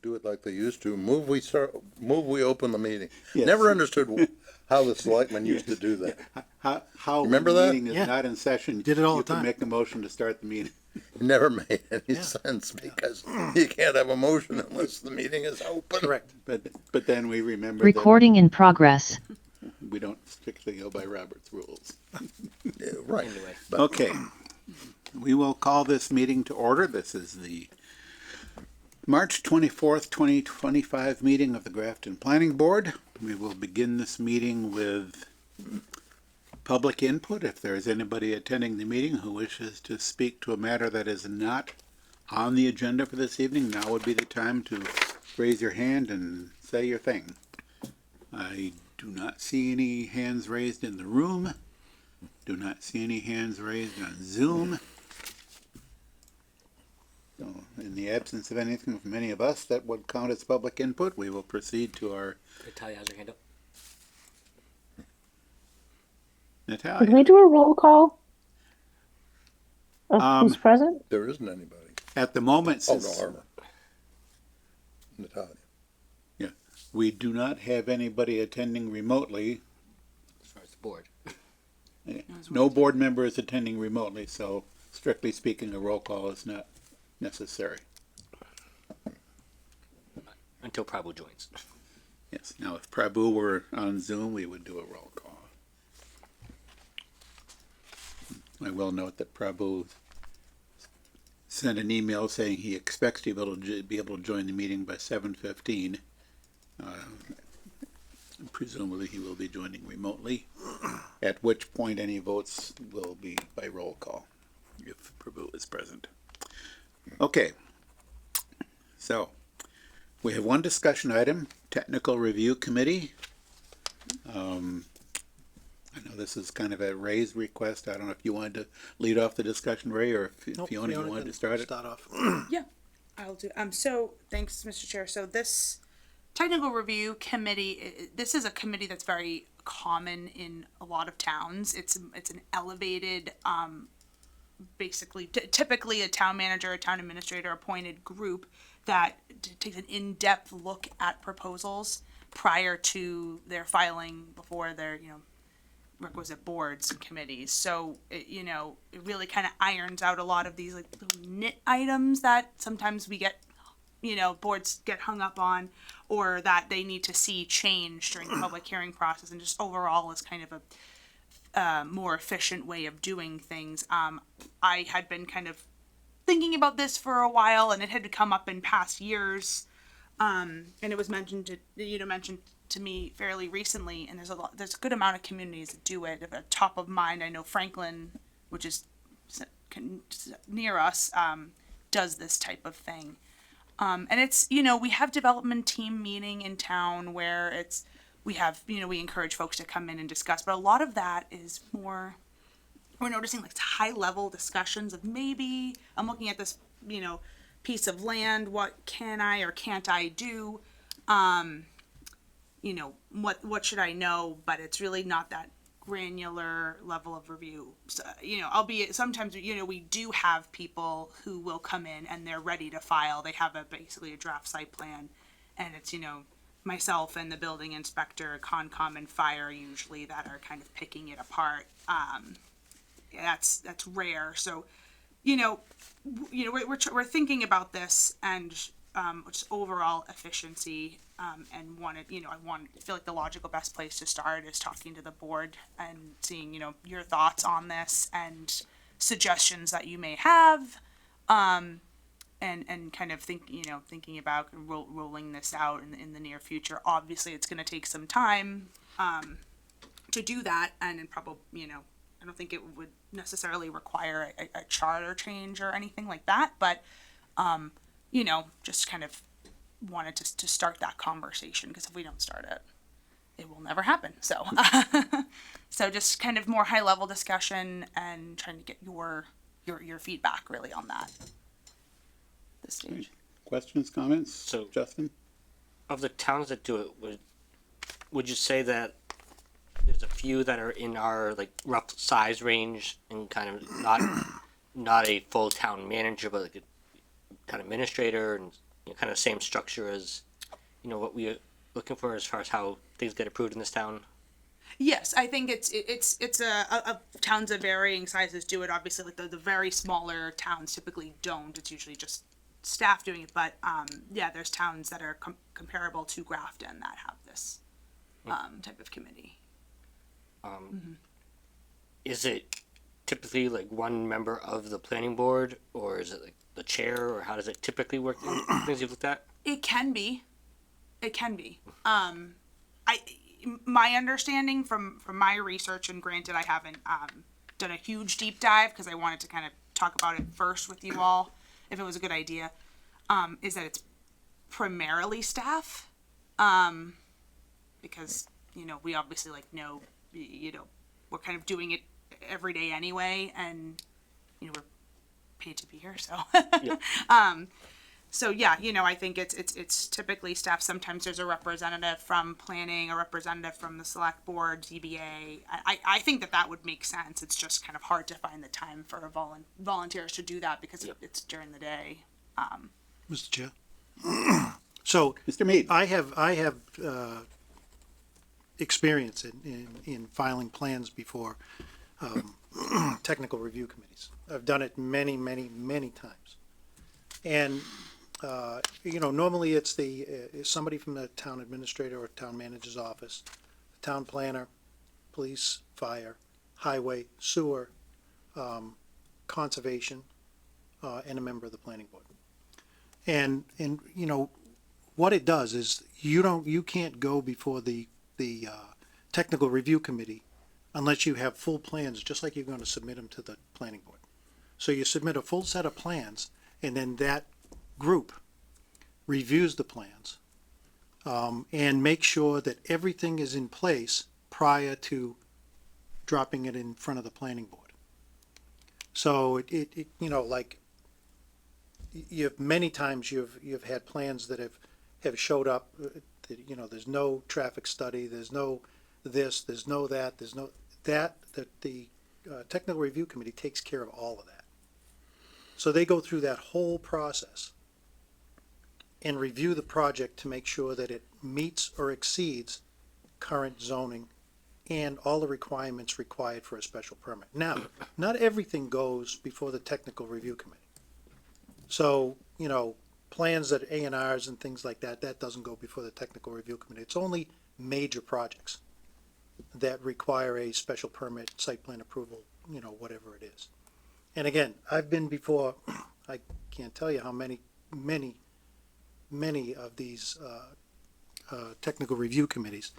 do it like they used to. Move we open the meeting. Yes. Never understood how the selectmen used to do that. How Remember when the that? meeting is Yeah. not in session, Did it all you the can time. make a motion to start the meeting. It never made any sense because you can't have a motion unless the meeting is open. Correct. But then we remember Recording in progress. that we don't strictly go by Robert's rules. Yeah, right. Anyway, But Okay, we will call this meeting to order. This is the March 24th, 2025 meeting of the Grafton Planning Board. We will begin this meeting with public input. If there is anybody attending the meeting who wishes to speak to a matter that is not on the agenda for this evening, now would be the time to raise your hand and say your thing. I do not see any hands raised in the room. Do not see any hands raised on Zoom. So, in the absence of anything from any of us that would count as public input, we will proceed to our Natalia has her hand up. Did Natalia. we do a roll call of who's Um, present? there isn't anybody. At the moment, Oh, since no, Armor. Natalia. we do not have anybody attending remotely, As far as the board. no board member is attending remotely, so strictly speaking, a roll call is not necessary. Until Prabhu joins. Yes, now if Prabhu were on Zoom, we would do a roll call. I will note that Prabhu sent an email saying he expects to be able to join the meeting by 7:15. Presumably he will be joining remotely, at which point any votes will be by roll call, if Prabhu is present. Okay, so we have one discussion item, technical review committee. I know this is kind of a Ray's request. I don't know if you wanted to lead off the discussion, Ray, or if Nope, Fiona, you wanted to start it. Start off. I'll do. So thanks, Mr. Chair. So this technical review committee, this is a committee that's very common in a lot of towns. It's an elevated, basically, typically a town manager, a town administrator appointed group that takes an in-depth look at proposals prior to their filing before their, requisite boards and committees. So, it really kind of irons out a lot of these like little nit items that sometimes we get, boards get hung up on, or that they need to see change during the public hearing process, and just overall is kind of a more efficient way of doing things. I had been kind of thinking about this for a while, and it had come up in past years, and it was mentioned to me fairly recently, and there's a good amount of communities that do it. At top of mind, I know Franklin, which is near us, does this type of thing. And it's, we have development team meeting in town where we encourage folks to come in and discuss, but a lot of that is more, we're noticing like high level discussions of maybe I'm looking at this, piece of land, what can I or can't I do? What should I know? But it's really not that granular level of review. So, albeit sometimes, we do have people who will come in and they're ready to file. They have basically a draft site plan, and it's, myself and the building inspector, Concom and fire usually that are kind of picking it apart. That's rare. So, we're thinking about this and just overall efficiency, and I feel like the logical best place to start is talking to the board and seeing, your thoughts on this and suggestions that you may have, and kind of thinking about rolling this out in the near future. Obviously, it's going to take some time to do that, and probably, I don't think it would necessarily require a charter change or anything like that, but just kind of wanted to start that conversation, because if we don't start it, it will never happen. So, so just kind of more high level discussion and trying to get your feedback really on that. This stage. Questions, comments? So- Justin? Of the towns that do it, would you say that there's a few that are in our like rough size range and kind of not a full town manager, but like a town administrator and kind of same structure as, what we are looking for as far as how things get approved in this town? Yes, I think it's a towns of varying sizes do it. Obviously, like the very smaller towns typically don't. It's usually just staff doing it. But yeah, there's towns that are comparable to Grafton that have this type of committee. Is it typically like one member of the planning board, or is it like the chair, or how does it typically work in things you've looked at? It can be. It can be. My understanding from my research, and granted, I haven't done a huge deep dive because I wanted to kind of talk about it first with you all, if it was a good idea, is that it's primarily staff, because we obviously know we're kind of doing it every day anyway, and we're paid to be here, so So yeah, I think it's typically staff. Sometimes there's a representative from planning, a representative from the select board, ZBA. I think that would make sense. It's just kind of hard to find the time for volunteers to do that because it's during the day. Mr. Chair. So Mr. Mead? I have experience in filing plans before technical review committees. I've done it many, many, many times. And normally it's somebody from the town administrator or town manager's office, the town planner, police, fire, highway, sewer, conservation, and a member of the planning board. And what it does is you can't go before the technical review committee unless you have full plans, just like you're going to submit them to the planning board. So you submit a full set of plans, and then that group reviews the plans and makes sure that everything is in place prior to dropping it in front of the planning board. So it like you've many times you've had plans that have showed up that, there's no traffic study, there's no this, there's no that, there's no that the technical review committee takes care of all of that. So they go through that whole process and review the project to make sure that it meets or exceeds current zoning and all the requirements required for a special permit. Now, not everything goes before the technical review committee. So, plans that A&Rs and things like that doesn't go before the technical review committee. It's only major projects that require a special permit, site plan approval, whatever it is. And again, I've been before, I can't tell you how many of these technical review committees.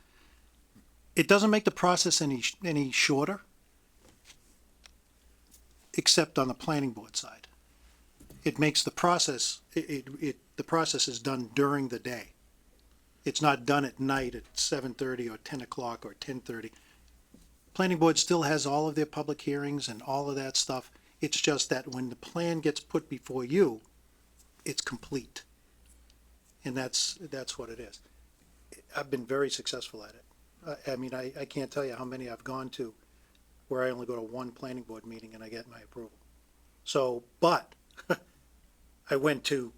It doesn't make the process any shorter, except on the planning board side. It makes the process, the process is done during the day. It's not done at night at 7:30 or 10 o'clock or 10:30. Planning board still has all of their public hearings and all of that stuff. It's just that when the plan gets put before you, it's complete. And that's what it is. I've been very successful at it. I can't tell you how many I've gone to where I only go to one planning board meeting and I get my approval. So, but I went to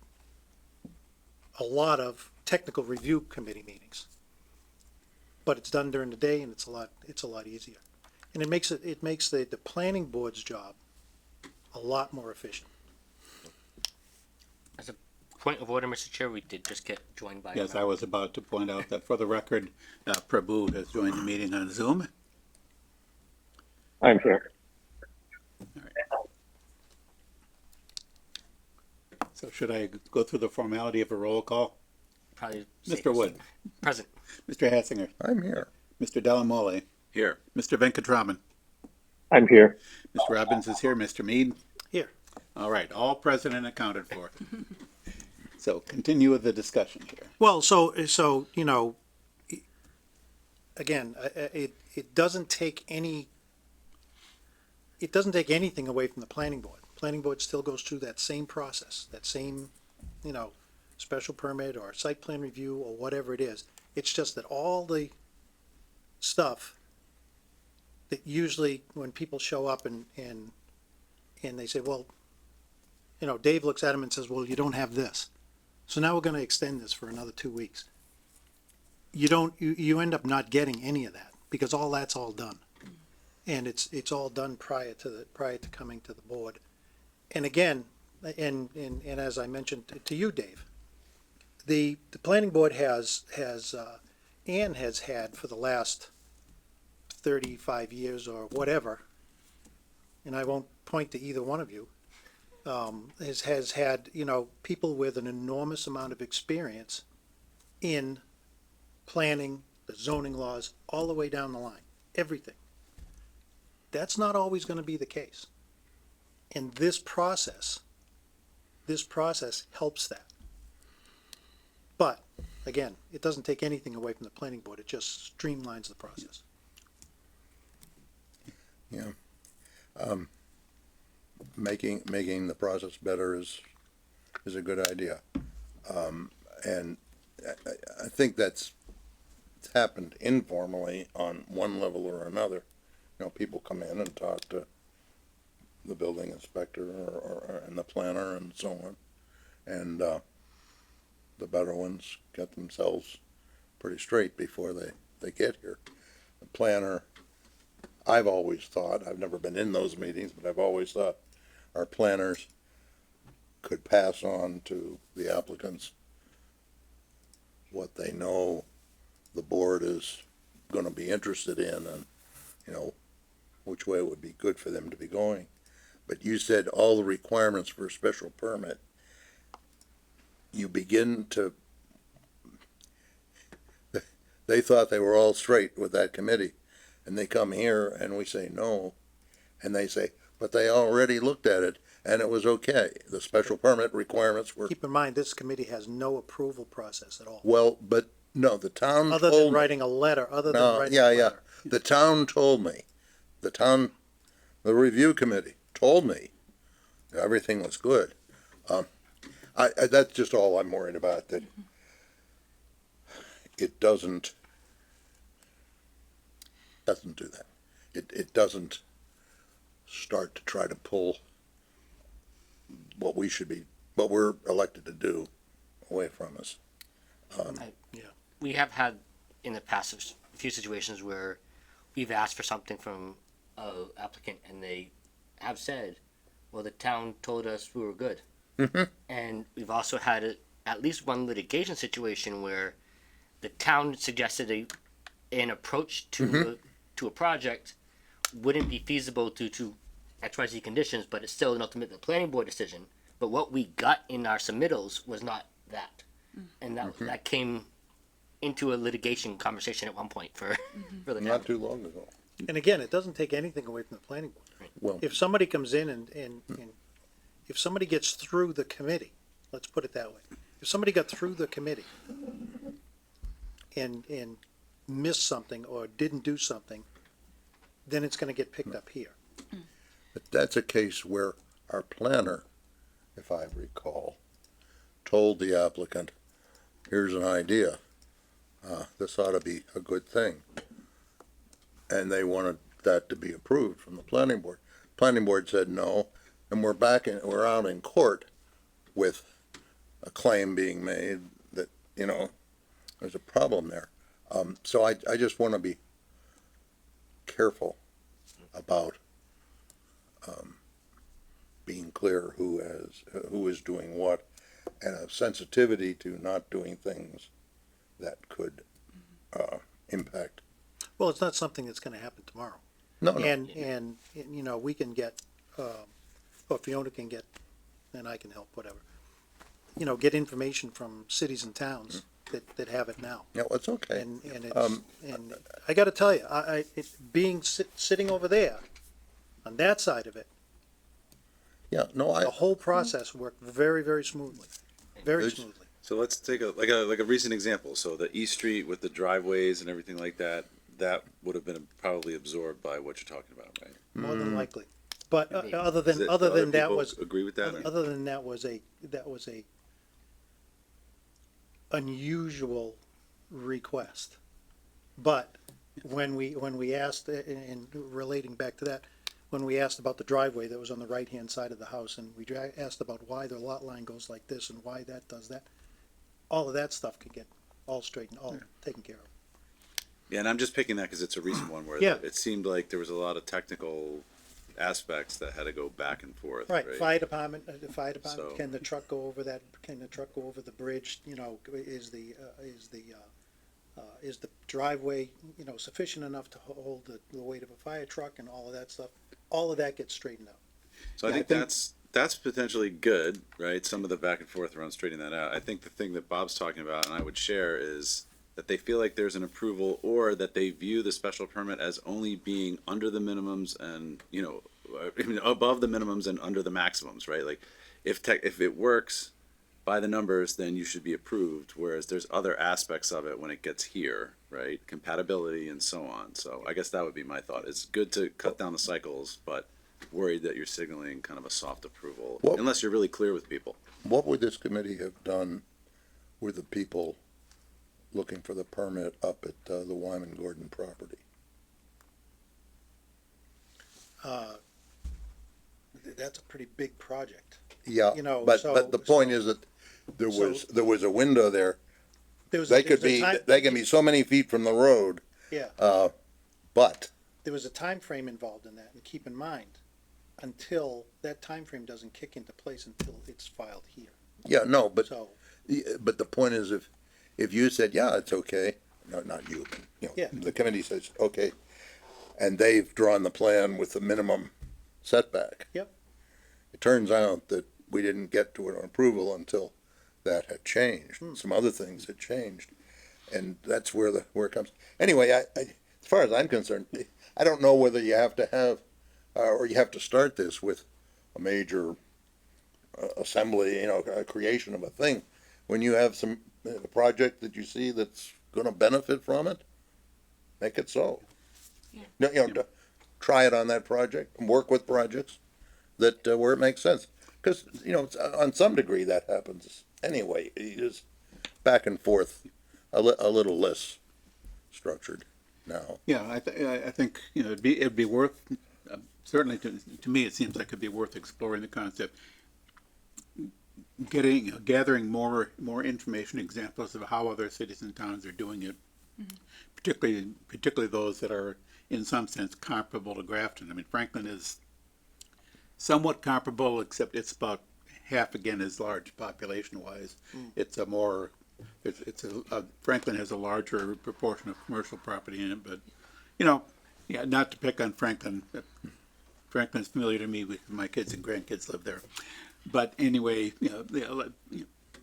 a lot of technical review committee meetings, but it's done during the day and it's a lot easier. And it makes the planning board's job a lot more efficient. As a point of order, Mr. Chair, we did just get joined by. Yes, I was about to point out that for the record, Prabhu has joined the meeting on Zoom. I'm here. So should I go through the formality of a roll call? Probably Mr. Wood, present. Mr. Hassinger, I'm here. Mr. Delamole. Here. Mr. Venkatraman. I'm here. Mr. Robbins is here. Mr. Mead. Here. All right, all present and accounted for. So continue with the discussion here. Well, so again, it doesn't take anything away from the planning board. Planning board still goes through that same process, that same, special permit or site plan review or whatever it is. It's just that all the stuff that usually when people show up and they say, well, Dave looks at him and says, well, you don't have this. So now we're gonna extend this for another 2 weeks. You end up not getting any of that, because all that's all done. And it's all done prior to coming to the board. And again, and as I mentioned to you, Dave, the planning board has had for the last 35 years or whatever, and I won't point to either one of you, has had, people with an enormous amount of experience in planning, the zoning laws, all the way down the line, everything. That's not always gonna be the case. And this process helps that. But, again, it doesn't take anything away from the planning board, it just streamlines the process. Yeah. Making the process better is a good idea. And I think it's happened informally on one level or another. People come in and talk to the building inspector and the planner and so on. And, the better ones get themselves pretty straight before they get here. The planner, I've always thought, I've never been in those meetings, but I've always thought our planners could pass on to the applicants what they know the board is gonna be interested in and, which way it would be good for them to be going. But you said all the requirements for a special permit, you begin to, they thought they were all straight with that committee, and they come here and we say no, and they say, but they already looked at it and it was okay. The special permit requirements were, Keep in mind, this committee has no approval process at all, well, but no, the town other than told me. writing a letter, No, yeah. The town told me, the review committee told me everything was good. I that's just all I'm worried about, that it doesn't do that. It doesn't start to try to pull what we're elected to do away from us. We have had in the past a few situations where we've asked for something from a applicant and they have said, well, the town told us we were good. And we've also had at least one litigation situation where the town suggested an approach to a project wouldn't be feasible due to XYZ conditions, but it's still an ultimate the planning board decision. But what we got in our submittals was not that, and that came into a litigation conversation at one point for the town. Not too long ago. And again, it doesn't take anything away from the planning board. Well, If somebody comes in and if somebody gets through the committee, let's put it that way. If somebody got through the committee and missed something or didn't do something, then it's gonna get picked up here. but that's a case where our planner, if I recall, told the applicant, here's an idea. This ought to be a good thing. And they wanted that to be approved from the planning board. Planning board said no, and we're out in court with a claim being made that, there's a problem there. So I just want to be careful about being clear who is doing what, and a sensitivity to not doing things that could impact. Well, it's not something that's gonna happen tomorrow. No. And, we can get, or Fiona can get, and I can help, whatever. Get information from cities and towns that have it now. No, it's okay. And it's, and I gotta tell you, sitting over there, on that side of it, Yeah, no, the whole process worked very, very smoothly, very Good. smoothly. So let's take a recent example. So the East Street with the driveways and everything like that, that would have been probably absorbed by what you're talking about, right? More than likely. But Maybe. other Is than, it- other other than that people was, agree with that? Or? other than that was a unusual request. But when we asked, and relating back to that, when we asked about the driveway that was on the right-hand side of the house, and we asked about why the lot line goes like this and why that does that, all of that stuff could get all straightened, all taken care of. Yeah, and I'm just picking that because it's a recent one where Yeah. it seemed like there was a lot of technical aspects that had to go back and forth. Right, fire department, So- can the truck go over that, can the truck go over the bridge, you know, is the driveway, you know, sufficient enough to hold the weight of a fire truck and all of that stuff? All of that gets straightened out. So I Yeah, think I think- that's potentially good, right? Some of the back and forth around straightening that out. I think the thing that Bob's talking about, and I would share, is that they feel like there's an approval, or that they view the special permit as only being under the minimums and, you know, I mean, above the minimums and under the maximums, right? Like, if it works by the numbers, then you should be approved. Whereas there's other aspects of it when it gets here, right? Compatibility and so on. So I guess that would be my thought. It's good to cut down the cycles, but worried that you're signaling kind of a soft approval, Well- unless you're really clear with people. What would this committee have done with the people looking for the permit up at the Wyman Gordon property? That's a pretty big project. Yeah, You know, but so- the point is that there was a window there. There was They there was could a be, time- they can be so many feet from the road, Yeah, but there was a time frame involved in that, and keep in mind, until, that time frame doesn't kick into place until it's filed here, yeah, no, but so, but the point is, if you said, yeah, it's okay, no, not you, you know, Yeah. the committee says, okay, and they've drawn the plan with the minimum setback. Yep. It turns out that we didn't get to an approval until that had changed. Some other things had changed, and that's where it comes. Anyway, as far as I'm concerned, I don't know whether you have to have, or you have to start this with a major assembly, you know, a creation of a thing. When you have some a project that you see that's going to benefit from it, make it so. Yeah. No, you know, try it on that project and work with projects that where it makes sense. Because you know, on some degree that happens anyway. It is back and forth, a little less structured now. Yeah, I think, you know, it'd be worth, certainly to me, it seems like it'd be worth exploring the concept. Gathering more information, examples of how other cities and towns are doing it. Particularly those that are in some sense comparable to Grafton. I mean, Franklin is somewhat comparable, except it's about half again as large population wise. It's a more, Franklin has a larger proportion of commercial property in it, but, you know, yeah, not to pick on Franklin. Franklin's familiar to me because my kids and grandkids live there. But anyway,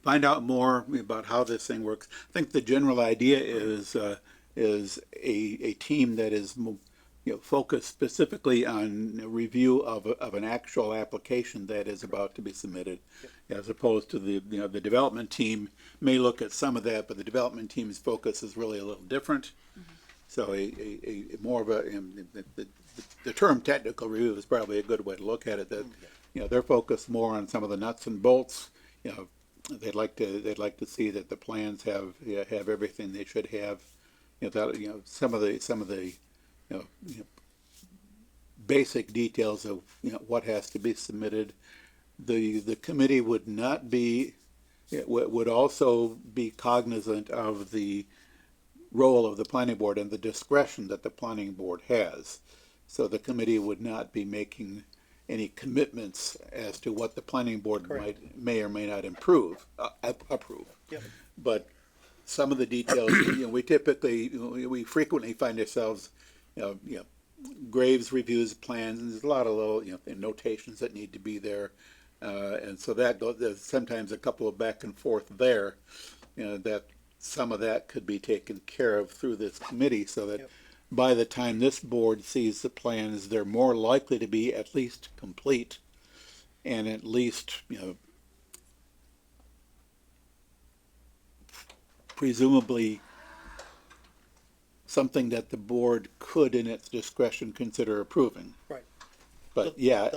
find out more about how this thing works. I think the general idea is a team that is focused specifically on a review of an actual application that is about to be submitted, as opposed to the development team may look at some of that, but the development team's focus is really a little different. So a more of the term technical review is probably a good way to look at it. That they're focused more on some of the nuts and bolts. They'd like to see that the plans have everything they should have. Some of the basic details of what has to be submitted. The committee would not be would also be cognizant of the role of the planning board and the discretion that the planning board has. So the committee would not be making any commitments as to what the planning board may or may not approve. Yep. But some of the details, we frequently find ourselves, Graves reviews plans, and there's a lot of little, notations that need to be there. And so there's sometimes a couple of back and forth there, that some of that could be taken care of through this committee so that by the time this board sees the plans, they're more likely to be at least complete and at least, presumably something that the board could in its discretion consider approving. right. But yeah,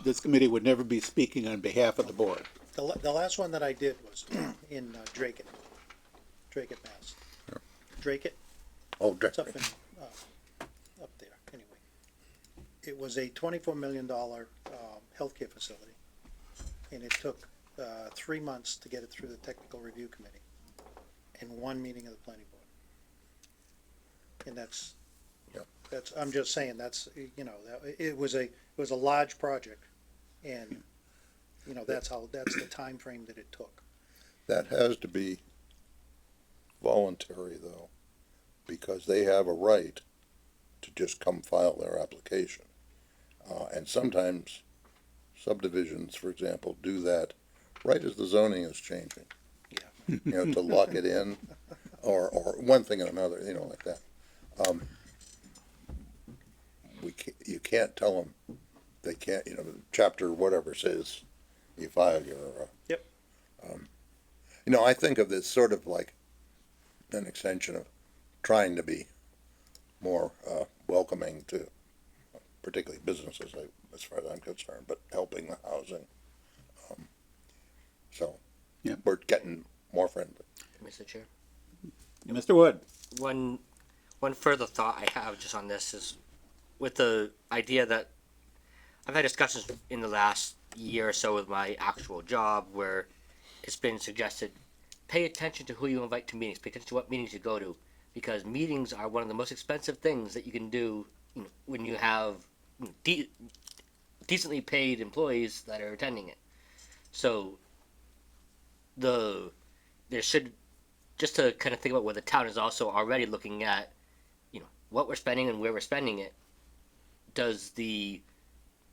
this committee would never be speaking on behalf of the board. The last one that I did was in Drake, Mass. Drake, Oh, it's up in, up there, anyway. It was a $24 million healthcare facility, and it took 3 months to get it through the technical review committee. and one meeting of the planning board. And that's, Yeah. I'm just saying, that's, it was a large project, and, that's the time frame that it took. That has to be voluntary though, because they have a right to just come file their application. And sometimes subdivisions, for example, do that right as the zoning is changing. Yeah. To lock it in, or one thing and another, like that. You can't tell them, they can't, chapter whatever says you file your. Yep. I think of this sort of like an extension of trying to be more welcoming to particularly businesses, as far as I'm concerned, but helping the housing. So Yep. we're getting more friendly. Mr. Chair. Mr. Wood? One further thought I have just on this is with the idea that I've had discussions in the last year or so with my actual job where it's been suggested pay attention to who you invite to meetings, pay attention to what meetings you go to, because meetings are one of the most expensive things that you can do when you have decently paid employees that are attending it. So there should, just to kind of think about where the town is also already looking at, what we're spending and where we're spending it. Does the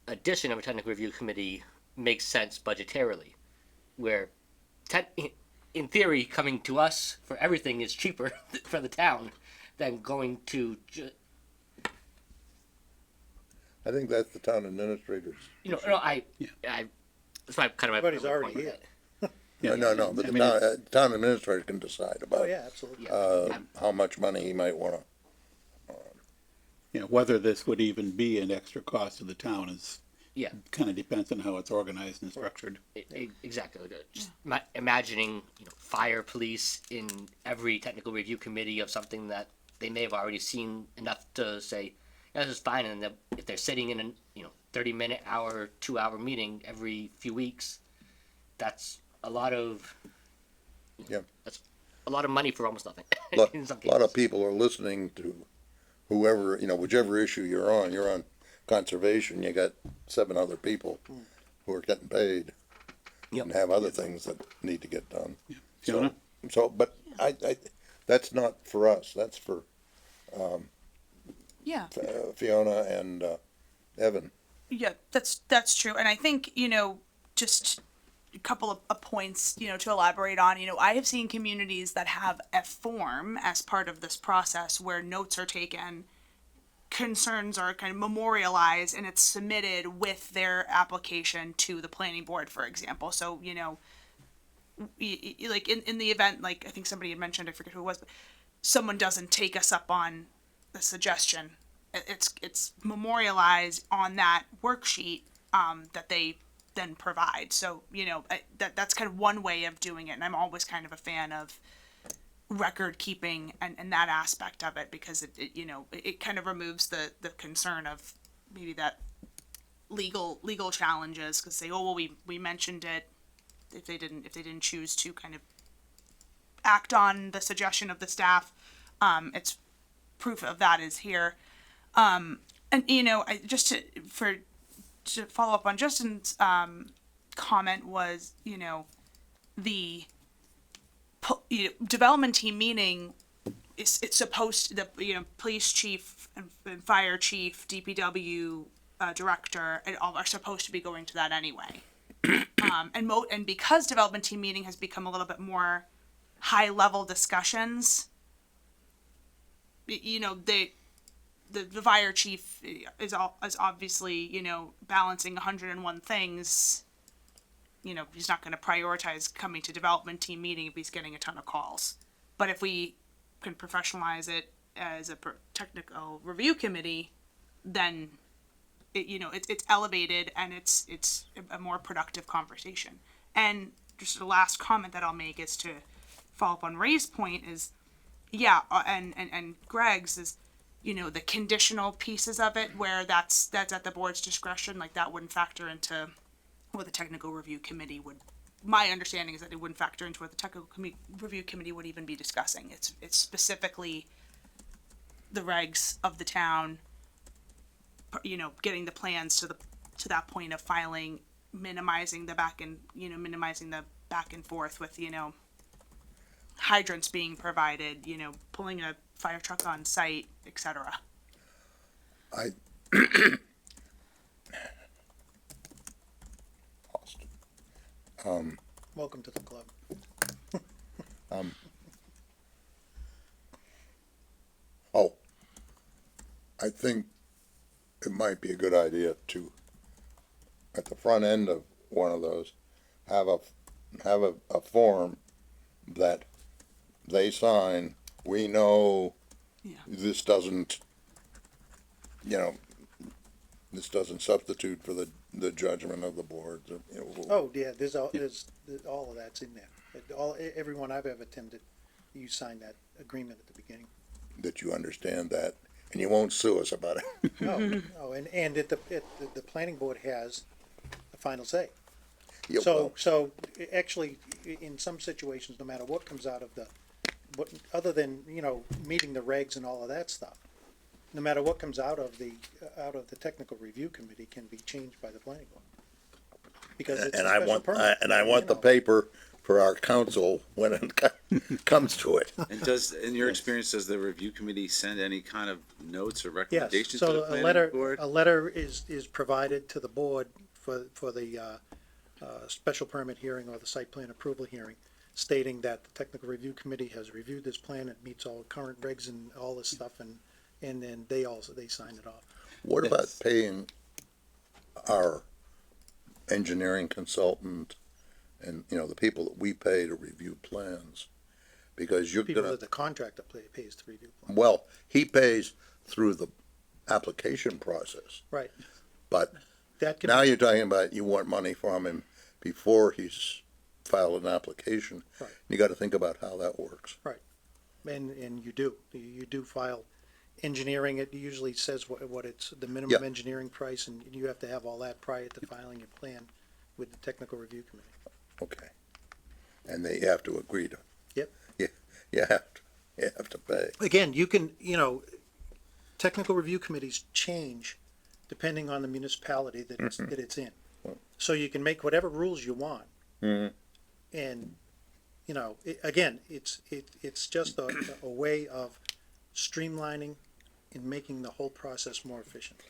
addition of a technical review committee make sense budgetarily? Where, in theory, coming to us for everything is cheaper for the town than going to, I think that's the town administrators. no, that's my kind of my Everybody's my already point with here. it. No, but I the mean, town administrator can decide Oh, about yeah, absolutely. how much money he might wanna. Whether this would even be an extra cost to the town is, Yeah. kind of depends on how it's organized and structured. Exactly. Just imagining, fire, police in every technical review committee of something that they may have already seen enough to say, yeah, this is fine. And then if they're sitting in an 30-minute, hour, 2-hour meeting every few weeks, that's a lot of that's a lot of money for almost nothing. In some A lot of cases. people are listening to whoever, whichever issue you're on conservation, you got 7 other people who are getting paid Yep. and have other things that need to get done. Fiona? But I, that's not for us, that's for Yeah. Fiona and Evan. Yeah, that's true. And I think, just a couple of points, to elaborate on, I have seen communities that have a form as part of this process where notes are taken, concerns are kind of memorialized, and it's submitted with their application to the planning board, for example. So, like in the event, like I think somebody had mentioned, I forget who it was, but someone doesn't take us up on the suggestion, it's memorialized on that worksheet that they then provide. So that's kind of one way of doing it, and I'm always kind of a fan of record keeping and that aspect of it, because it kind of removes the concern of maybe that legal challenges, because say, oh well, we mentioned it, if they didn't choose to kind of act on the suggestion of the staff, it's proof of that is here. And I just to follow up on Justin's comment was, the development team meeting it's supposed to, the police chief and fire chief, DPW director, and all are supposed to be going to that anyway. And because development team meeting has become a little bit more high level discussions, the fire chief is obviously, balancing 101 things. He's not going to prioritize coming to development team meeting if he's getting a ton of calls. But if we can professionalize it as a technical review committee, then it's elevated and it's a more productive conversation. And just the last comment that I'll make is to follow up on Ray's point is, and Greg's is, the conditional pieces of it where that's at the board's discretion, like that wouldn't factor into what the technical review committee my understanding is that it wouldn't factor into what the technical review committee would even be discussing. It's specifically the regs of the town, you know, getting the plans to that point of filing, minimizing the back and forth with, you know, hydrants being provided, you know, pulling a fire truck on site, etc. I lost. Welcome to the club. Oh, I think it might be a good idea to, at the front end of one of those, have a form that they sign. We know Yeah. this doesn't, you know, this doesn't substitute for the judgment of the board. You know, Oh, yeah, there's all of that's in there. Everyone I've ever attended, you sign that agreement at the beginning. that you understand that, and you won't sue us about it. Oh, and the planning board has the final say. Yeah, So, well, actually, in some situations, no matter what comes out of other than, you know, meeting the regs and all of that stuff, no matter what comes out of the technical review committee can be changed by the planning board. Because it's a and I special want, permit. and I want the you know. paper for our council when it comes to it. And does, in your experience, does the review committee send any kind of notes or Yes, recommendations to the so a planning board? letter is provided to the board for the special permit hearing or the site plan approval hearing, stating that the technical review committee has reviewed this plan, it meets all current regs and all this stuff, and then they sign it off. What about Yes. paying our engineering consultant and, you know, the people that we pay to review plans? Because you're People gonna, that the contractor pays to review plan. well, he pays through the application process, Right, but that could, now you're talking about you want money from him before he's filed an application. Right. You gotta think about how that works. and you do file engineering, it usually says what it's, the minimum Yeah. engineering price, and you have to have all that prior to filing your plan with the technical review committee. Okay. And they have to agree to. Yep. You have to pay. Again, you can, you know, technical review committees change depending on the municipality that it's in. So you can make whatever rules you want. And, you know, again, it's just a way of streamlining and making the whole process more efficient.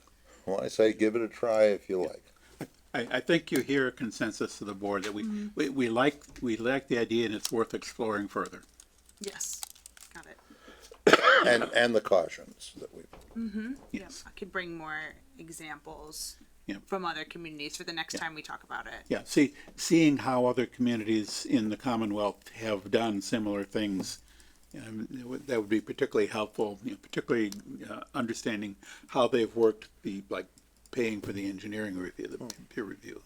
Well, I say give it a try if you like. I think you hear a consensus to the board that we like the idea and it's worth exploring further. Yes, got it. And the cautions that we, Yes. I could bring more examples Yeah. from other communities for the next time we talk about it. Yeah, seeing how other communities in the Commonwealth have done similar things, that would be particularly helpful, you know, particularly understanding how they've worked like paying for the engineering review, the peer review.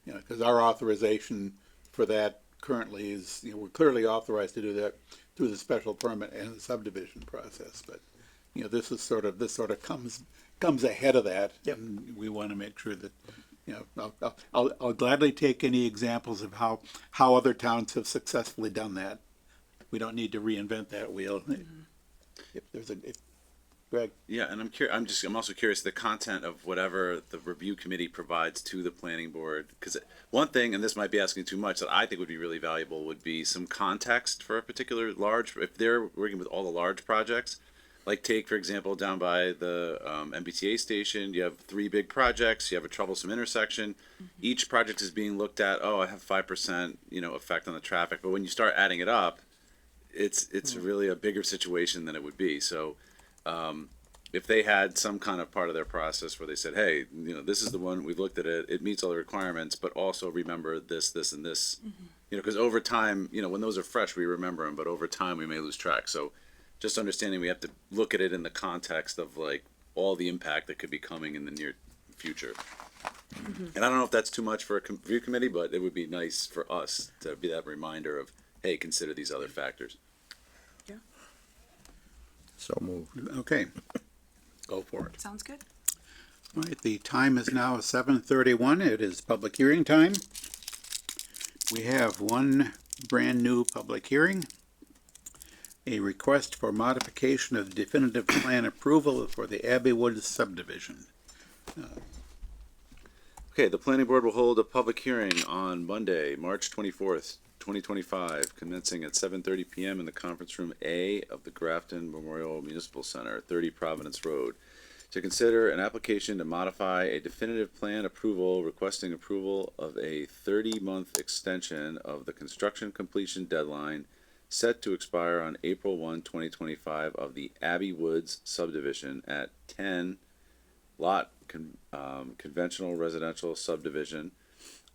You know, because our authorization for that currently is, you know, we're clearly authorized to do that through the special permit and the subdivision process, but, you know, this sort of comes ahead of that. Yep. And we want to make sure that, you know, I'll gladly take any examples of how other towns have successfully done that. We don't need to reinvent that wheel. Greg? Yeah, and I'm also curious the content of whatever the review committee provides to the planning board. Because one thing, and this might be asking too much, that I think would be really valuable would be some context for a particular if they're working with all the large projects. Like take, for example, down by the MBTA station, you have 3 big projects, you have a troublesome intersection. Each project is being looked at, I have 5%, you know, effect on the traffic. But when you start adding it up, it's really a bigger situation than it would be. So if they had some kind of part of their process where they said, hey, you know, this is the one, we've looked at it, it meets all the requirements, but also remember this, this, and this. You know, because over time, you know, when those are fresh, we remember them, but over time we may lose track. So just understanding we have to look at it in the context of like all the impact that could be coming in the near future. And I don't know if that's too much for a review committee, but it would be nice for us to be that reminder of, hey, consider these other factors. so moved. Okay. Go for it. Sounds good. All right, the time is now 7:31. It is public hearing time. We have one brand-new public hearing. A request for modification of definitive plan approval for the Abbey Woods subdivision. Okay, the planning board will hold a public hearing on Monday, March 24th, 2025, commencing at 7:30 PM in the conference room A of the Grafton Memorial Municipal Center, 30 Providence Road, to consider an application to modify a definitive plan approval requesting approval of a 30-month extension of the construction completion deadline set to expire on April 1, 2025 of the Abbey Woods subdivision at 10 lot conventional residential subdivision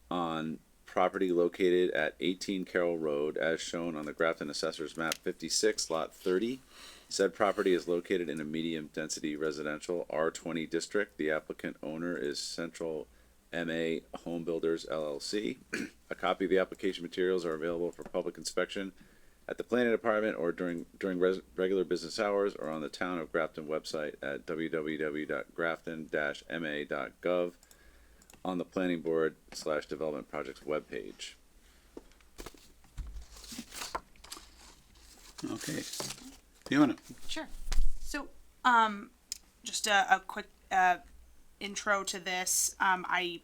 on property located at 18 Carroll Road as shown on the Grafton Assessor's Map 56, Lot 30. Said property is located in a medium-density residential R20 district. The applicant owner is Central MA Home Builders LLC. A copy of the application materials are available for public inspection at the planning department or during regular business hours or on the town of Grafton website at www.grafton-ma.gov on the planning board / development projects webpage. Okay. Fiona? Sure. So, just a quick intro to this. I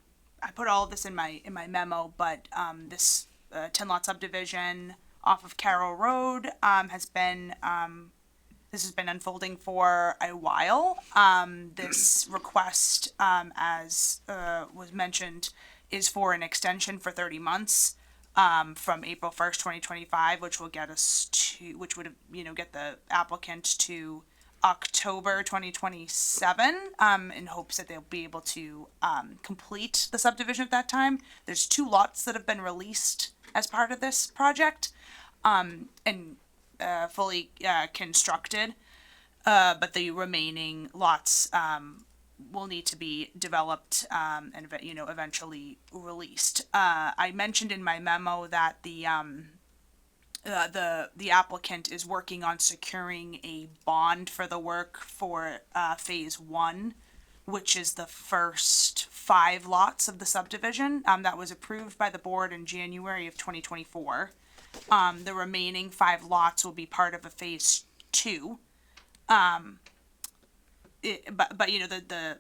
put all of this in my memo, but this 10-lot subdivision off of Carroll Road has been unfolding for a while. This request, as was mentioned, is for an extension for 30 months. From April 1st, 2025, which will get us to, which would, get the applicant to October 2027, in hopes that they'll be able to, complete the subdivision at that time. There's 2 lots that have been released as part of this project, and, fully, constructed. But the remaining lots, will need to be developed and eventually released. I mentioned in my memo that the applicant is working on securing a bond for the work for phase 1, which is the first 5 lots of the subdivision that was approved by the board in January of 2024. The remaining 5 lots will be part of a phase 2. But the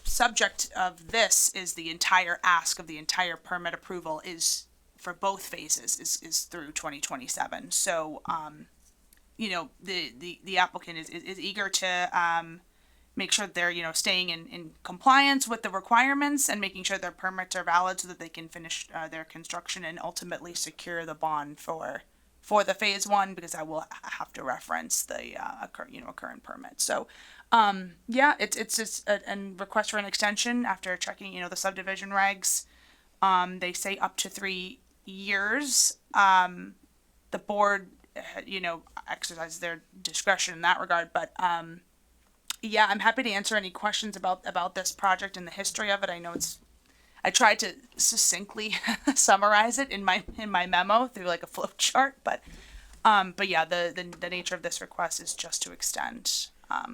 subject of this is the entire ask of the entire permit approval is for both phases is through 2027. So the applicant is eager to make sure that they're staying in compliance with the requirements and making sure their permits are valid so that they can finish their construction and ultimately secure the bond for the phase 1, because I will have to reference the current permit. So it's just a request for an extension after checking the subdivision regs. They say up to 3 years. The board exercises their discretion in that regard, but I'm happy to answer any questions about this project and the history of it. I tried to succinctly summarize it in my memo through like a flow chart, but yeah, the nature of this request is just to extend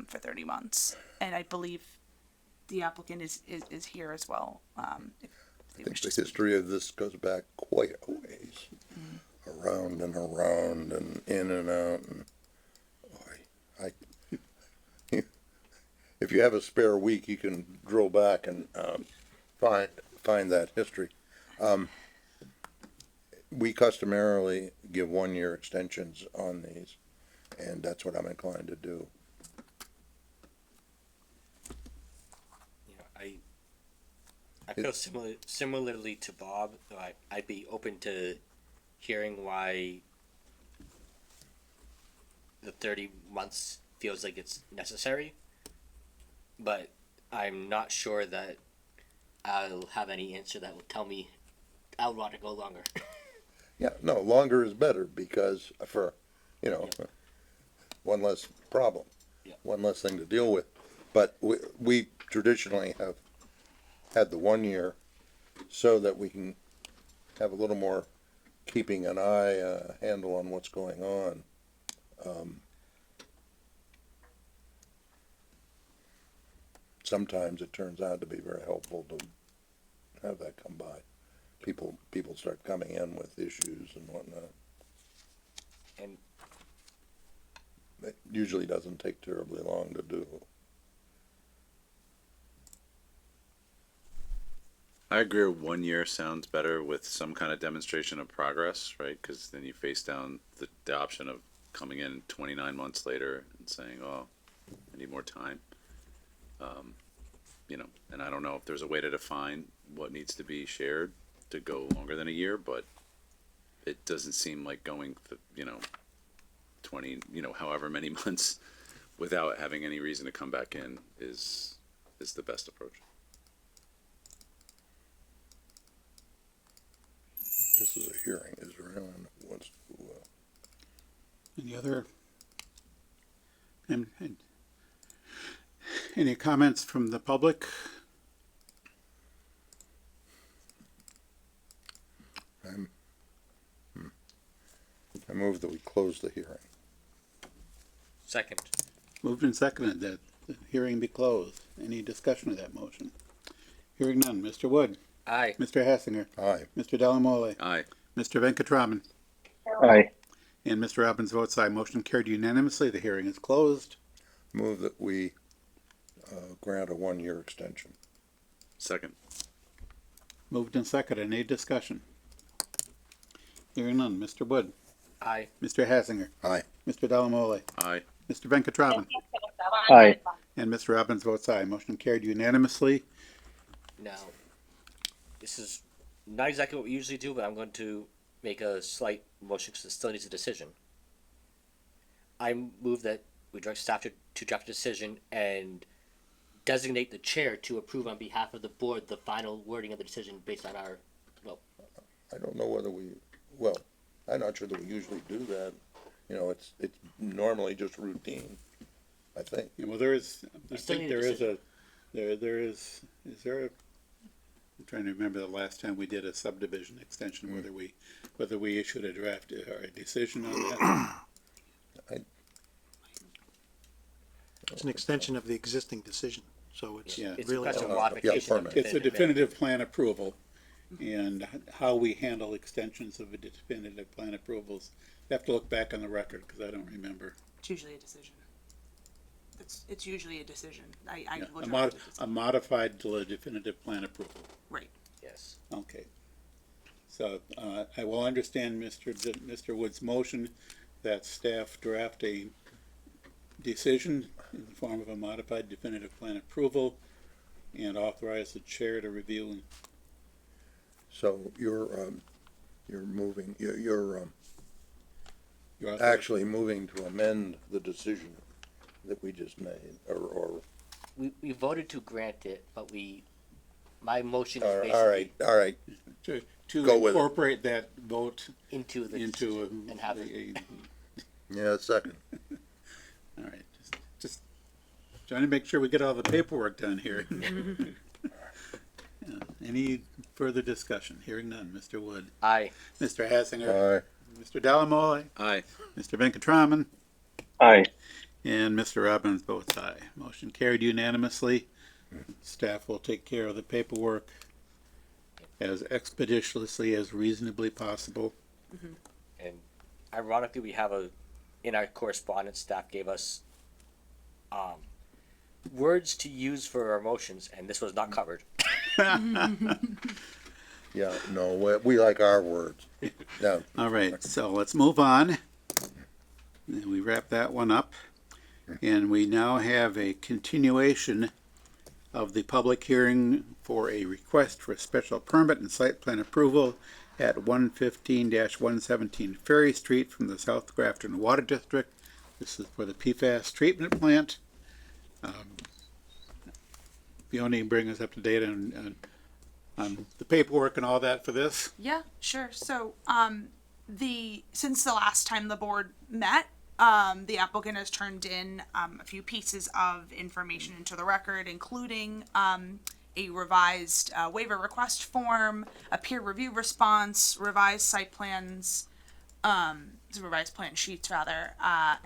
for 30 months, and I believe the applicant is here as well. I think the history of this goes back quite a ways, around and around and in and out. And if you have a spare week, you can drill back and find that history. We customarily give 1-year extensions on these, and that's what I'm inclined to do. I feel similarly to Bob. I'd be open to hearing why the 30 months feels like it's necessary, but I'm not sure that I'll have any answer that will tell me I would want to go longer. Yeah, no, longer is better because for, one less problem, one less thing to deal with. But we traditionally have had the 1 year so that we can have a little more keeping an eye, handle on what's going on. Sometimes it turns out to be very helpful to have that come by. people start coming in with issues and whatnot. And It usually doesn't take terribly long to do. I agree. 1 year sounds better with some kind of demonstration of progress, right? Because then you face down the option of coming in 29 months later and saying, "Oh, I need more time." You know, and I don't know if there's a way to define what needs to be shared to go longer than a year, but it doesn't seem like going, 20, however many months without having any reason to come back in is the best approach. This is a hearing. Is there anyone who wants to, Any other? And any comments from the public? I move that we close the hearing. second, Moved and seconded that the hearing be closed. Any discussion of that motion? Hearing none. Mr. Wood, aye. Mr. Hassinger, Aye. Mr. Delamole, Aye. Mr. Venkatraman, Aye. and Mr. Robbins votes aye. Motion carried unanimously. The hearing is closed. Move that we, grant a 1-year extension. Second. Moved and seconded. Any discussion? Hearing none. Mr. Wood, Aye. Mr. Hassinger, Aye. Mr. Delamole, Aye. Mr. Venkatraman, Aye. and Mr. Robbins votes aye. Motion carried unanimously. Now, this is not exactly what we usually do, but I'm going to make a slight motion because it still needs a decision. I move that we direct staff to draft a decision and designate the chair to approve on behalf of the board the final wording of the decision based on our, well, I don't know whether I'm not sure that we usually do that. You know, it's normally just routine, I think. Yeah, well, there is, I still think need a there is a, there is there a, I'm trying to remember the last time we did a subdivision extension, whether we issued a draft or a decision on that. It's an extension of the existing decision, so it's Yeah. it's a really. question of yeah, modification. of permit. It's a definitive. definitive plan approval, and how we handle extensions of a definitive plan approvals. I have to look back on the record, because I don't remember. It's usually a decision. It's usually a decision. I Yeah, will a draft a decision. modified definitive plan approval. Right. Yes. Okay. So, I will understand Mr. Wood's motion that staff draft a decision in the form of a modified definitive plan approval and authorize the chair to review and So you're moving, you're you authorize- actually moving to amend the decision that we just made, or, We voted to grant it, but my motion all is right, basically all right. to Go with it. incorporate that vote into the into decision and have it. Yeah, second. All right, just trying to make sure we get all the paperwork done here. Yeah, any further discussion? Hearing none. Mr. Wood, Aye. Mr. Hassinger, Aye. Mr. Delamole, Aye. Mr. Venkatraman, Aye. and Mr. Robbins votes aye. Motion carried unanimously. Staff will take care of the paperwork as expeditiously as reasonably possible. And ironically, we have in our correspondence, staff gave us words to use for our motions, and this was not covered. Yeah, no, we like our words. No, All right, so let's move on. And we wrap that one up. And we now have a continuation of the public hearing for a request for a special permit and site plan approval at 115-117 Ferry Street from the South Grafton Water District. This is for the PFAS treatment plant. Fiona, bring us up to date on the paperwork and all that for this. Yeah, sure. So, since the last time the board met, the applicant has turned in a few pieces of information into the record, including a revised waiver request form, a peer review response, revised site plans, revised plan sheets rather,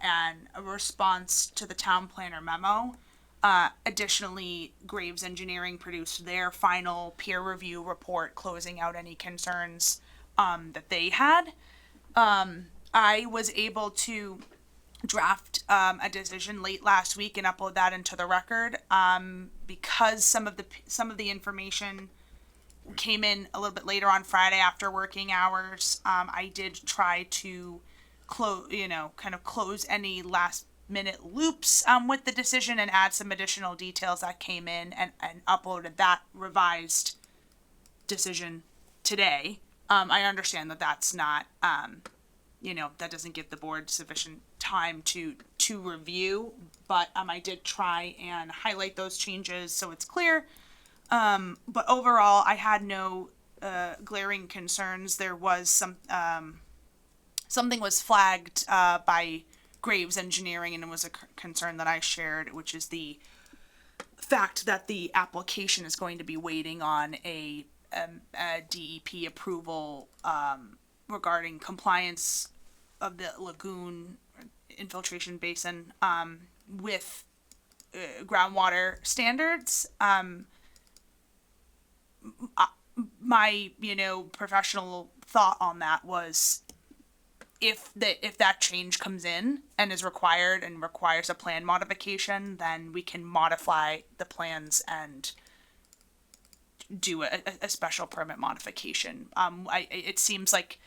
and a response to the town planner memo. Additionally, Graves Engineering produced their final peer review report closing out any concerns that they had. I was able to draft a decision late last week and upload that into the record because some of the information came in a little bit later on Friday after working hours. I did try to close any last minute loops with the decision and add some additional details that came in and uploaded that revised decision today. I understand that that's not, that doesn't give the board sufficient time to review, but I did try and highlight those changes so it's clear. But overall, I had no glaring concerns. There was something was flagged by Graves Engineering, and it was a concern that I shared, which is the fact that the application is going to be waiting on a DEP approval regarding compliance of the lagoon infiltration basin with groundwater standards. My professional thought on that was if that change comes in and is required and requires a plan modification, then we can modify the plans and do a special permit modification. It seems like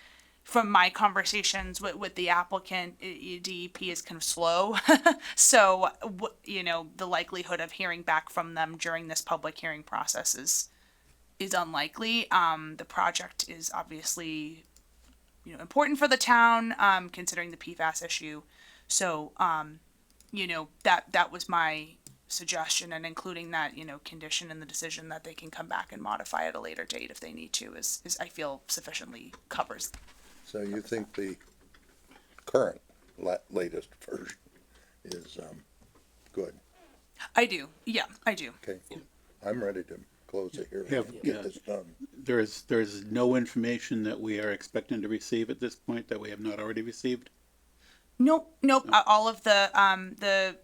from my conversations with the applicant, DEP is kind of slow. So, the likelihood of hearing back from them during this public hearing process is unlikely. The project is obviously, important for the town, considering the PFAS issue. So, that was my suggestion, and including that, condition in the decision that they can come back and modify at a later date if they need to is I feel sufficiently covers. So you think the current latest version is good? I do. Yeah, I do. Okay, I'm ready to close the hearing Have- and get this done. There's no information that we are expecting to receive at this point that we have not already received? Nope. All of the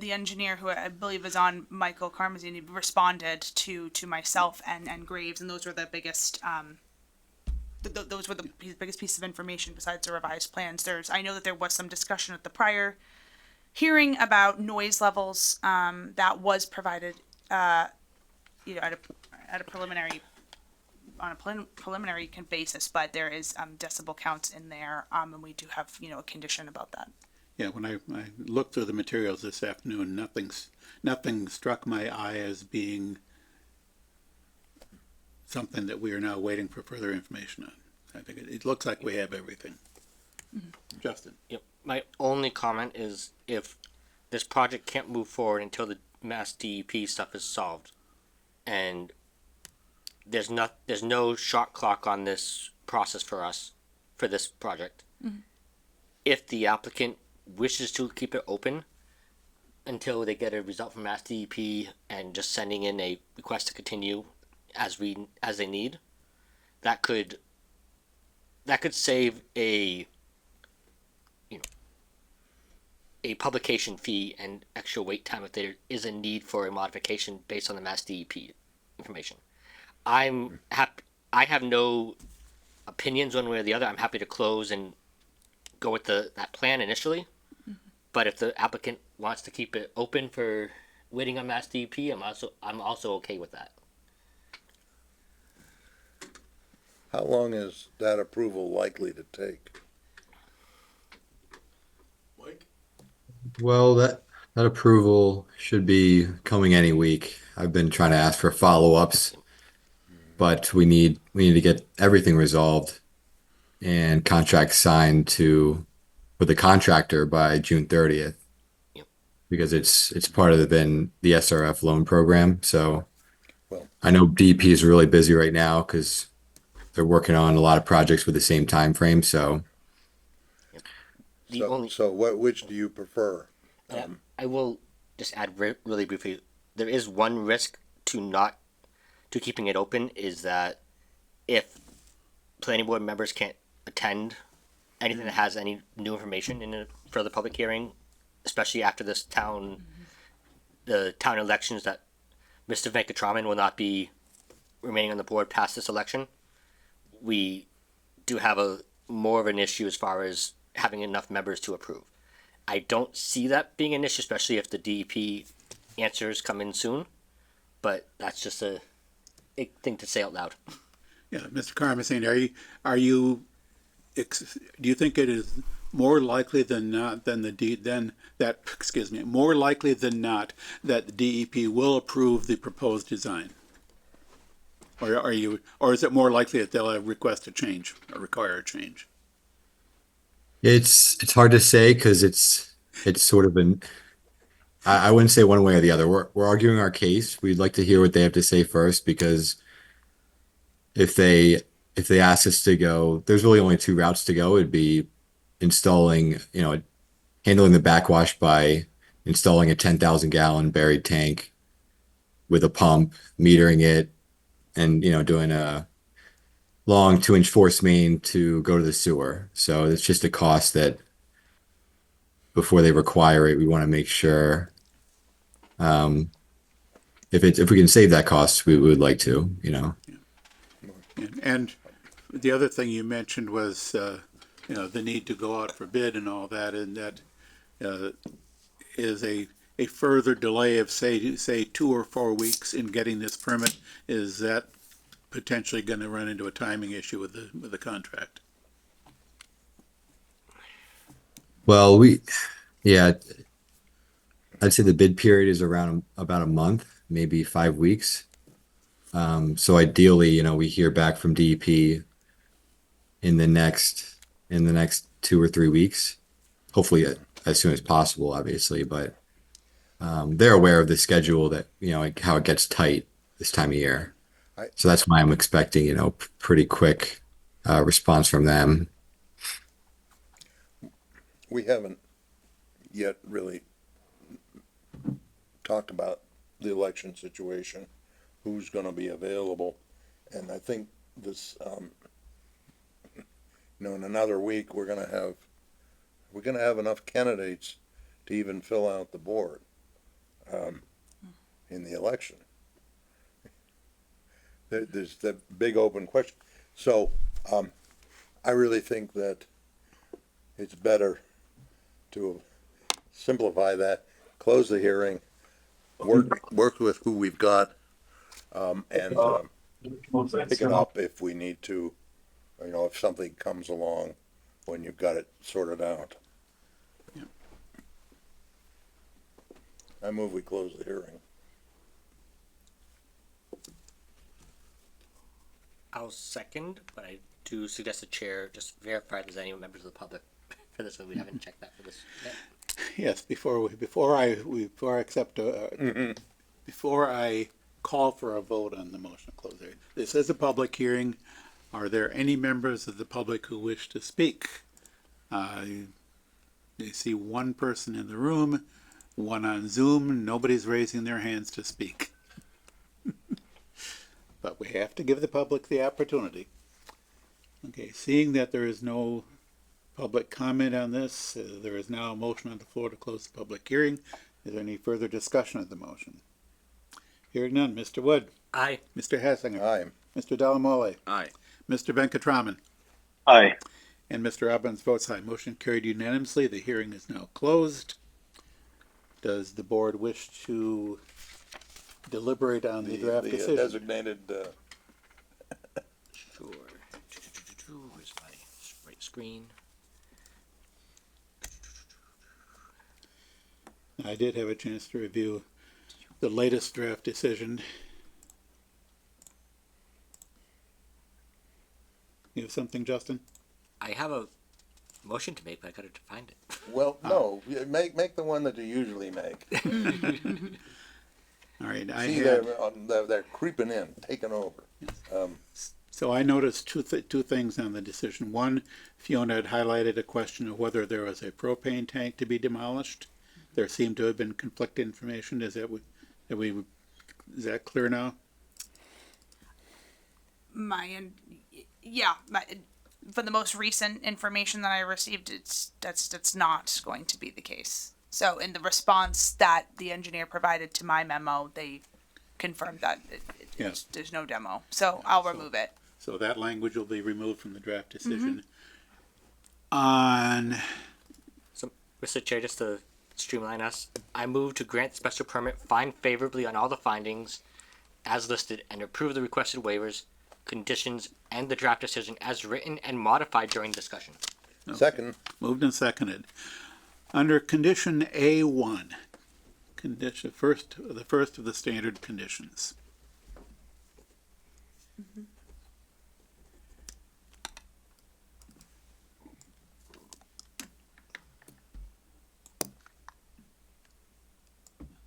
engineer who I believe is on, Michael Karmazini, responded to myself and Graves, and those were the biggest. Those were the biggest piece of information besides the revised plans. I know that there was some discussion at the prior hearing about noise levels that was provided, at a preliminary basis, but there is decibel counts in there, and we do have a condition about that. Yeah, when I looked through the materials this afternoon, nothing struck my eye as being something that we are now waiting for further information on. I think it looks like we have everything. Mm-hmm. Justin? Yep. My only comment is if this project can't move forward until the Mass DEP stuff is solved, and there's no shot clock on this process for us for this project. Mm-hmm. If the applicant wishes to keep it open until they get a result from Mass DEP and just sending in a request to continue as they need, that could save a publication fee and extra wait time if there is a need for a modification based on the Mass DEP information. I'm happy. I have no opinions one way or the other. I'm happy to close and go with that plan initially. Mm-hmm. But if the applicant wants to keep it open for waiting on Mass DEP, I'm also okay with that. How long is that approval likely to take? Well, that approval should be coming any week. I've been trying to ask for follow-ups, but we need to get everything resolved and contracts signed with the contractor by June 30th. Yep. Because it's part of the SRF loan program. So Well- I know DEP is really busy right now because they're working on a lot of projects with the same time frame. So Which do you prefer? I will just add really briefly. There is one risk to keeping it open is that if planning board members can't attend anything that has any new information in a further public hearing, especially after this town the town elections that Mr. Venkatraman will not be remaining on the board past this election. We do have a more of an issue as far as having enough members to approve. I don't see that being an issue, especially if the DEP answers come in soon. But that's just a big thing to say out loud. Yeah, Mr. Karmazin, do you think it is more likely than not more likely than not that the DEP will approve the proposed design? Or is it more likely that they'll request a change or require a change? It's hard to say because it's sort of I wouldn't say one way or the other. We're arguing our case. We'd like to hear what they have to say first, because if they ask us to go, there's really only two routes to go. It'd be installing, handling the backwash by installing a 10,000 gallon buried tank with a pump, metering it, and doing a long 2-inch force main to go to the sewer. So it's just a cost that before they require it, we want to make sure if we can save that cost, we would like to. And the other thing you mentioned was, the need to go out for bid and all that, and that is a further delay of say 2 or 4 weeks in getting this permit. Is that potentially going to run into a timing issue with the contract? Well, I'd say the bid period is around about a month, maybe 5 weeks. So ideally, we hear back from DEP in the next 2 or 3 weeks, hopefully as soon as possible, obviously, but they're aware of the schedule that, like how it gets tight this time of year. So that's why I'm expecting, pretty quick response from them. We haven't yet really talked about the election situation, who's gonna be available, and I think this, in another week, we're gonna have enough candidates to even fill out the board, in the election. There's the big open question. So, I really think that it's better to simplify that, close the hearing, work with who we've got, and pick it up if we need to, if something comes along when you've got it sorted out. Yeah. I move we close the hearing. I'll second, but I do suggest the chair just verify if there's any members of the public for this one. We haven't checked that for this yet. Yes, before I call for a vote on the motion to close the hearing. This is a public hearing. Are there any members of the public who wish to speak? I see one person in the room, one on Zoom. Nobody's raising their hands to speak. But we have to give the public the opportunity. Okay, seeing that there is no public comment on this, there is now a motion on the floor to close the public hearing. Is there any further discussion of the motion? Hearing none. Mr. Wood? Aye. Mr. Hassinger? Aye. Mr. Delamole? Aye. Mr. Venkatraman? Aye. And Mr. Robbins votes aye. Motion carried unanimously. The hearing is now closed. Does the board wish to deliberate on the draft The decision? designated, Sure. Where's my right screen? I did have a chance to review the latest draft decision. You have something, Justin? I have a motion to make, but I gotta find it. well, no, make the one that you usually make. All right, See, they're creeping in, taking over. So I noticed two things on the decision. One, Fiona had highlighted a question of whether there was a propane tank to be demolished. There seemed to have been conflicting information. Is that clear now? For the most recent information that I received, that's not going to be the case. So in the response that the engineer provided to my memo, they confirmed that Yes. there's no demo. So I'll remove it. So that language will be removed from the draft decision. On, So, Mr. Chair, just to streamline us, I move to grant the special permit, find favorably on all the findings as listed, and approve the requested waivers, conditions, and the draft decision as written and modified during discussion. Second, moved and seconded. Under condition A1, condition, the first of the standard conditions.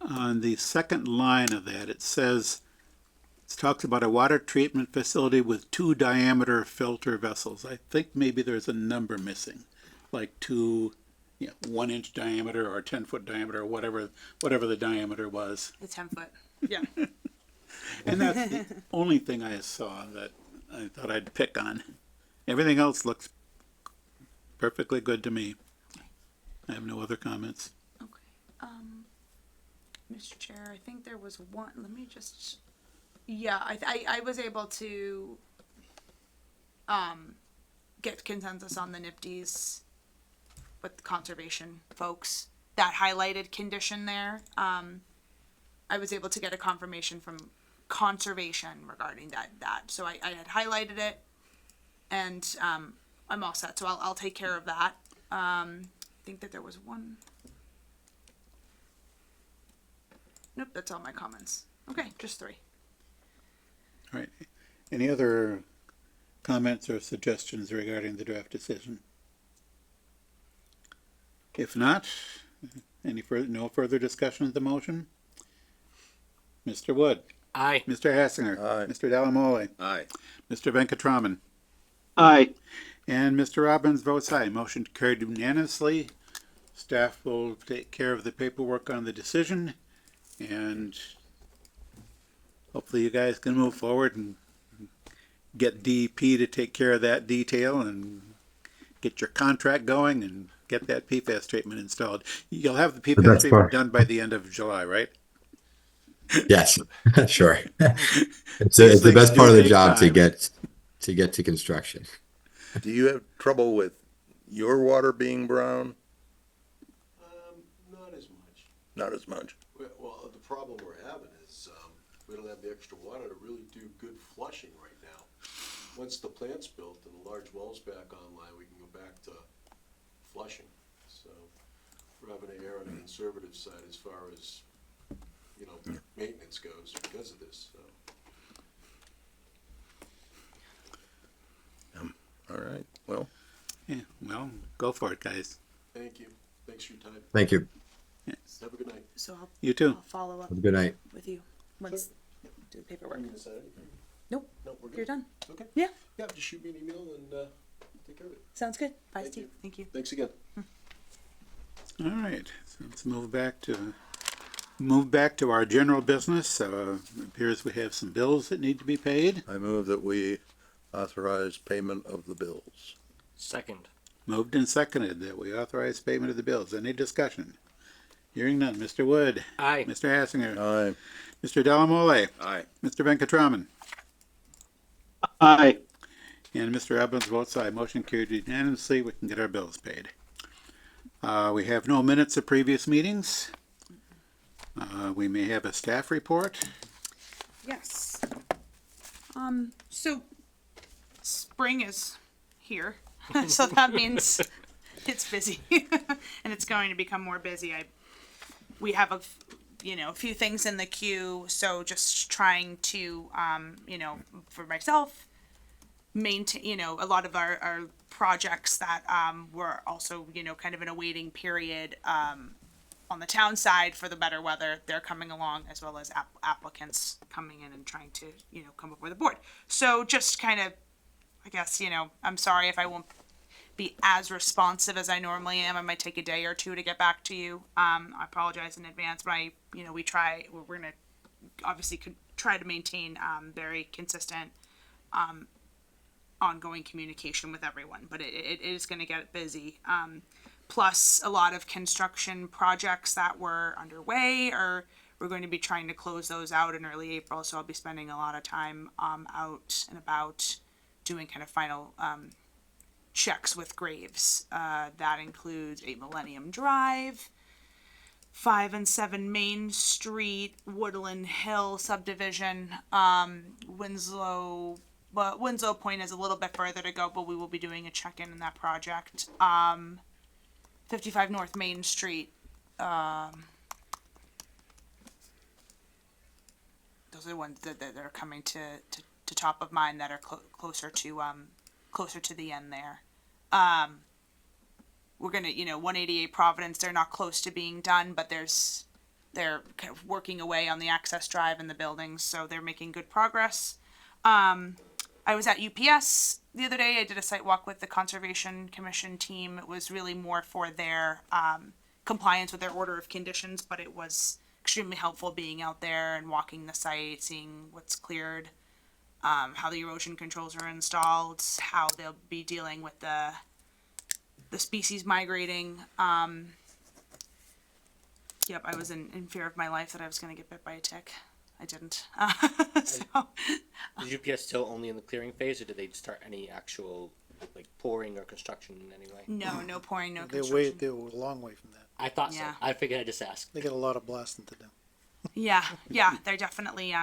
On the second line of that, it says, it talks about a water treatment facility with 2 diameter filter vessels. I think maybe there's a number missing, like 2, 1 inch diameter or 10-foot diameter, or whatever the diameter was. The 10-foot. Yeah. And that's the only thing I saw that I thought I'd pick on. Everything else looks perfectly good to me. I have no other comments. Okay. Mr. Chair, I think there was one. Let me just. Yeah, I was able to get consensus on the NIPD's with the conservation folks. That highlighted condition there. I was able to get a confirmation from conservation regarding that. So I had highlighted it, and I'm all set. So I'll take care of that. I think that there was one. Nope, that's all my comments. Okay, just 3. All right. Any other comments or suggestions regarding the draft decision? If not, no further discussion of the motion? Mr. Wood, Aye. Mr. Hassinger, Aye. Mr. Dalamole, Aye. Mr. Venkatraman, Aye. and Mr. Robbins votes aye. Motion carried unanimously. Staff will take care of the paperwork on the decision, and hopefully you guys can move forward and get DEP to take care of that detail and get your contract going and get that PFAS treatment installed. You'll have the PFAS best treatment part. done by the end of July, right? Yes, sure. It's These the best things part do of the take job time. to get to construction. do you have trouble with your water being brown? Not as much. Not as much. Well, the problem we're having is, we don't have the extra water to really do good flushing right now. Once the plant's built and the large well's back online, we can go back to flushing. So we're having to err on the conservative side as far as, maintenance goes because of this, so. All right, well, Yeah, well, go for it, guys. Thank you. Thanks for your time. Thank you. Have a good night. So You too. I'll follow up Have a good night. with you once do the paperwork. Is that anything? Nope, No, we're you're good. done. Okay. Yeah. Yeah, just shoot me an email and, take care of it. Sounds good. Bye, Thank Steve. you. Thank you. Thanks again. All right, so let's move back to our general business. It appears we have some bills that need to be paid. I move that we authorize payment of the bills. Second. Moved and seconded that we authorize payment of the bills. Any discussion? Hearing none. Mr. Wood, Aye. Mr. Hassinger, Aye. Mr. Delamole, Aye. Mr. Venkatraman, Aye. and Mr. Evans votes aye. Motion carried unanimously. We can get our bills paid. We have no minutes of previous meetings. We may have a staff report. Yes. So spring is here. So that means it's busy and it's going to become more busy. We have a few things in the queue. So just trying to, for myself, maintain, a lot of our projects that, were also, kind of in a waiting period, on the town side for the better weather, they're coming along, as well as applicants coming in and trying to, come before the board. So just kind of, I guess, I'm sorry if I won't be as responsive as I normally am. I might take a day or two to get back to you. I apologize in advance, but we're gonna obviously try to maintain, very consistent, ongoing communication with everyone, but it is gonna get busy. plus a lot of construction projects that were underway, or we're going to be trying to close those out in early April. So I'll be spending a lot of time out and about doing kind of final checks with Graves. That includes 8 Millennium Drive, 5 and 7 Main Street, Woodland Hill subdivision, Winslow. But Winslow Point is a little bit further to go, but we will be doing a check-in that project. 55 North Main Street. Those are the ones that are coming to top of mind that are closer to the end there. We're gonna, 188 Providence, they're not close to being done, but they're kind of working away on the access drive and the buildings, so they're making good progress. I was at UPS the other day. I did a site walk with the Conservation Commission team. It was really more for their compliance with their order of conditions, but it was extremely helpful being out there and walking the site, seeing what's cleared, how the erosion controls are installed, how they'll be dealing with the species migrating. Yep, I was in fear of my life that I was going to get bit by a tick. I didn't. So, Is UPS still only in the clearing phase, or did they start any actual like pouring or construction in any way? no pouring, no They're construction. they're a long way from that. I thought Yeah. so. I figured I'd just ask. They got a lot of blasting to do. Yeah, they're definitely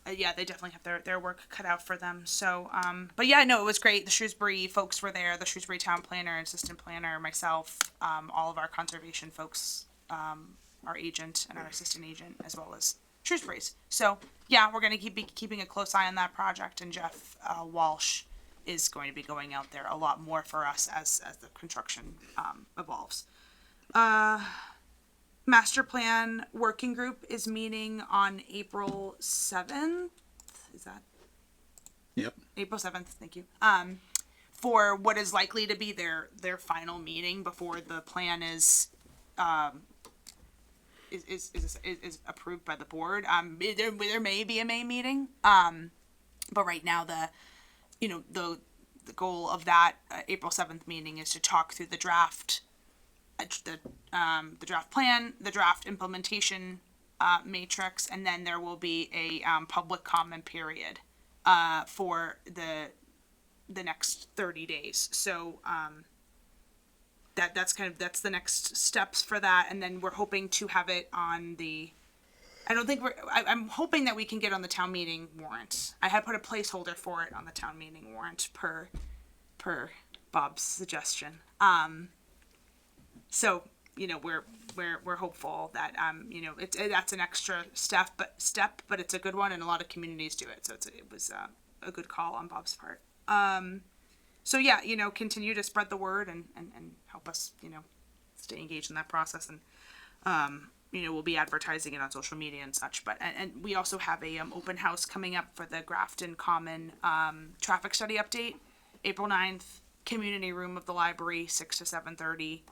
they definitely have their work cut out for them. So, but yeah, no, it was great. The Shrewsbury folks were there, the Shrewsbury town planner, assistant planner, myself, all of our conservation folks, our agent and our assistant agent, as well as Shrewsbury's. So yeah, we're going to be keeping a close eye on that project, and Jeff Walsh is going to be going out there a lot more for us as the construction evolves. Master Plan Working Group is meeting on April 7th. Is that Yep. April 7th? Thank you. For what is likely to be their final meeting before the plan is approved by the board. There may be a May meeting. But right now the goal of that April 7th meeting is to talk through the draft plan, the draft implementation matrix, and then there will be a public comment period for the next 30 days. So that's the next steps for that, and then we're hoping to have it on the. I'm hoping that we can get on the town meeting warrant. I had put a placeholder for it on the town meeting warrant per Bob's suggestion. So we're hopeful that that's an extra step, but it's a good one, and a lot of communities do it. So it was a good call on Bob's part. So yeah, continue to spread the word and help us, stay engaged in that process, and we'll be advertising it on social media and such. But and we also have a open house coming up for the Grafton Common traffic study update, April 9th, community room of the library, 6 to 7:30.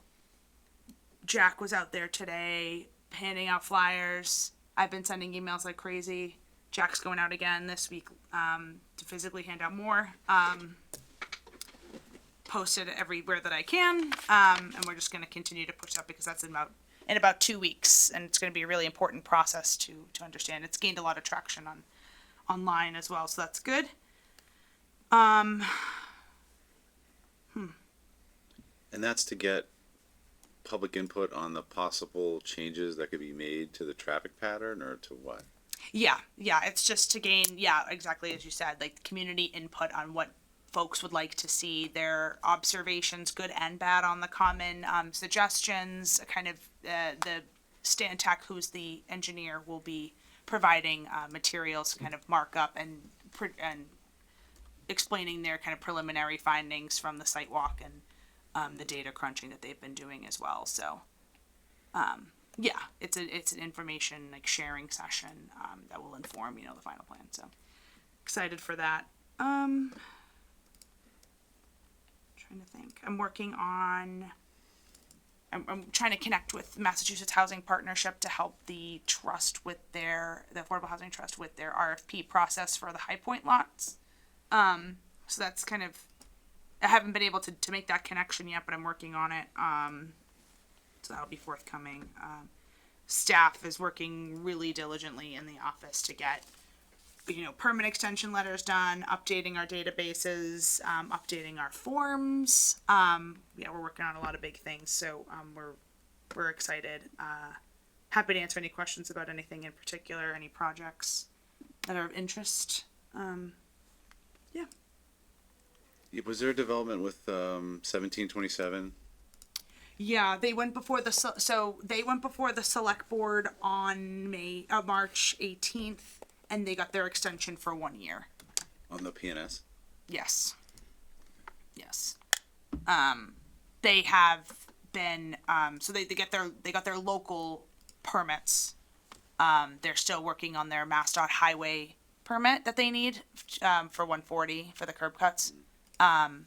Jack was out there today handing out flyers. I've been sending emails like crazy. Jack's going out again this week to physically hand out more. Post it everywhere that I can, and we're just going to continue to push that because that's in about 2 weeks, and it's going to be a really important process to understand. It's gained a lot of traction online as well, so that's good. And that's to get public input on the possible changes that could be made to the traffic pattern, or to what? Yeah, it's just to gain, exactly as you said, like community input on what folks would like to see, their observations, good and bad, on the common, suggestions, kind of the Stantec, who's the engineer, will be providing materials to kind of mark up and explaining their kind of preliminary findings from the site walk and the data crunching that they've been doing as well. So it's an information like sharing session that will inform the final plan. So excited for that. Trying to think. I'm trying to connect with Massachusetts Housing Partnership to help the trust with the Affordable Housing Trust with their RFP process for the High Point lots. So that's kind of I haven't been able to make that connection yet, but I'm working on it. So that'll be forthcoming. Staff is working really diligently in the office to get, permit extension letters done, updating our databases, updating our forms. We're working on a lot of big things, so we're excited. Happy to answer any questions about anything in particular, any projects that are of interest. Was there a development with 1727? Yeah, they went before they went before the select board on March 18th, and they got their extension for 1 year. On the PNS? Yes. Yes. They have been, so they got their local permits. They're still working on their MassDOT highway permit that they need, for 140 for the curb cuts. And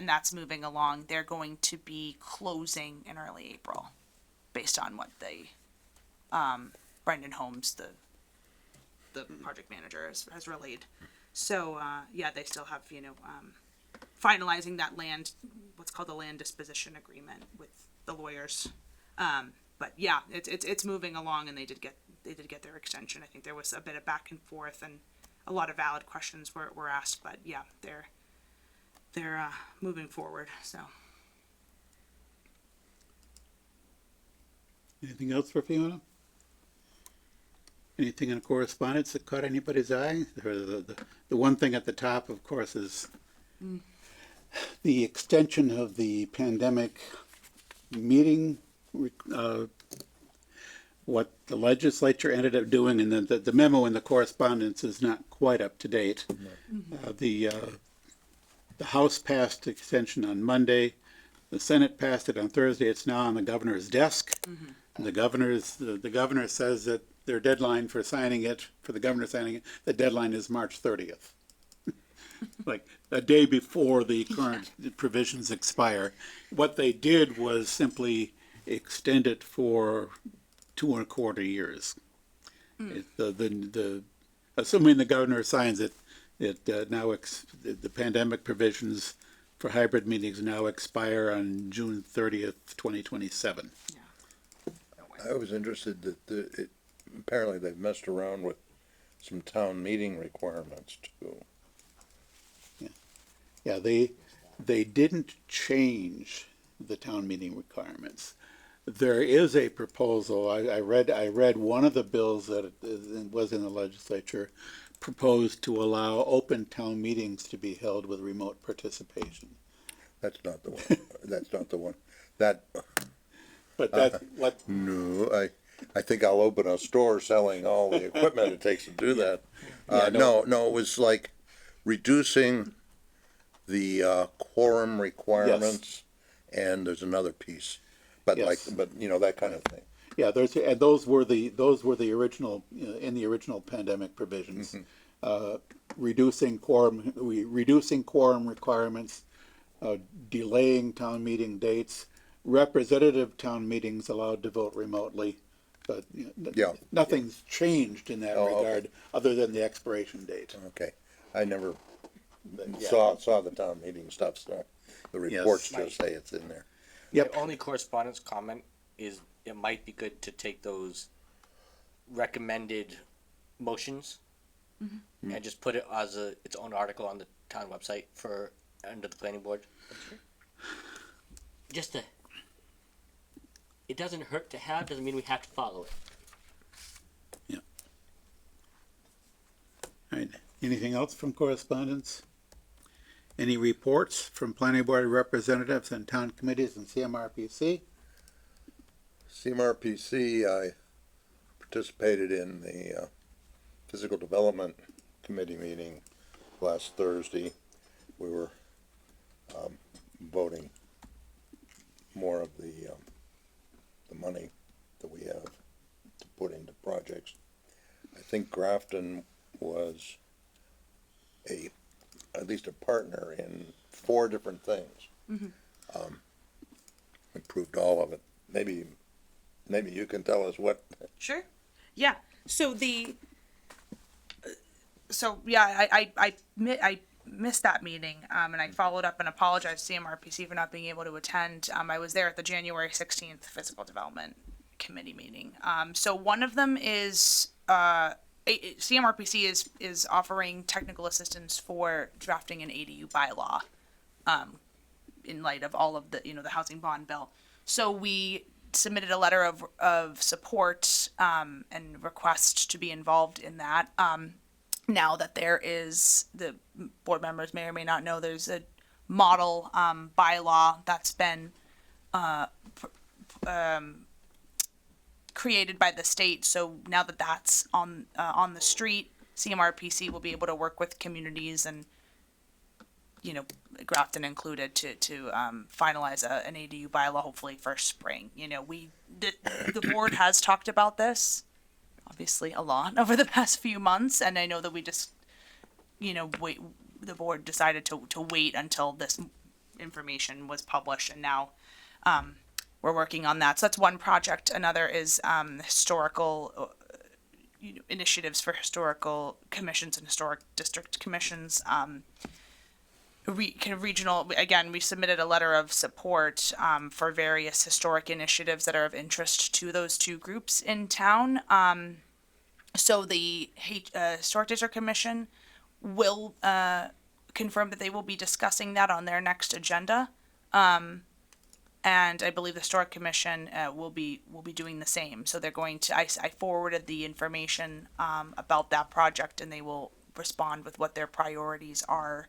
that's moving along. They're going to be closing in early April, based on what they, Brendan Holmes, the project manager, has relayed. So they still have finalizing that land, what's called the land disposition agreement with the lawyers. But yeah, it's moving along, and they did get their extension. I think there was a bit of back and forth, and a lot of valid questions were asked, but yeah, they're moving forward. So Anything else for Fiona? Anything in correspondence that caught anybody's eye? The one thing at the top, of course, is the extension of the pandemic meeting, what the legislature ended up doing, and the memo in the correspondence is not quite up to date. The House passed extension on Monday. The Senate passed it on Thursday. It's now on the governor's desk. And the governor says that their deadline for the governor signing it, the deadline is March 30th. Like a day before the current provisions expire. What they did was simply extend it for 2.25 years. Assuming the governor signs it, the pandemic provisions for hybrid meetings now expire on June 30th, 2027. I was interested that apparently they've messed around with some town meeting requirements too. Yeah, they didn't change the town meeting requirements. There is a proposal. I read one of the bills that was in the legislature proposed to allow open town meetings to be held with remote participation. That's not the one. That's not the one. That, But that what no, I think I'll open a store selling all the equipment it takes to do that. No, it was like reducing the quorum requirements, and there's another piece. But Yes. that kind of thing. yeah, those were the original in the original pandemic provisions. Reducing quorum requirements, delaying town meeting dates, representative town meetings allowed to vote remotely, but nothing's changed in that regard other than the expiration date. Okay, I never saw the town meeting stuff, so the reports just say it's in there. Yep. My only correspondence comment is it might be good to take those recommended motions and just put it as its own article on the town website for under the planning board. It doesn't hurt to have, doesn't mean we have to follow it. All right. Anything else from correspondence? Any reports from planning board representatives and town committees and CMRPC? CMRPC, I participated in the Physical Development Committee meeting last Thursday. We were voting more of the money that we have to put into projects. I think Grafton was at least a partner in 4 different things. Improved all of it. Maybe you can tell us what. Sure. Yeah. So I missed that meeting, and I followed up and apologized to CMRPC for not being able to attend. I was there at the January 16th Physical Development Committee meeting. So one of them is, CMRPC is offering technical assistance for drafting an ADU bylaw, in light of all of the, the housing bond bill. So we submitted a letter of support, and request to be involved in that. Now that there is, the board members may or may not know, there's a model bylaw that's been created by the state. So now that that's on the street, CMRPC will be able to work with communities and, Grafton included, to finalize an ADU bylaw, hopefully for spring. The board has talked about this obviously a lot over the past few months, and I know that we just, the board decided to wait until this information was published, and now we're working on that. So that's one project. Another is historical initiatives for historical commissions and historic district commissions. Regional, again, we submitted a letter of support for various historic initiatives that are of interest to those two groups in town. So the Historic District Commission will confirm that they will be discussing that on their next agenda. And I believe the Historic Commission will be doing the same. So they're going to, I forwarded the information about that project, and they will respond with what their priorities are.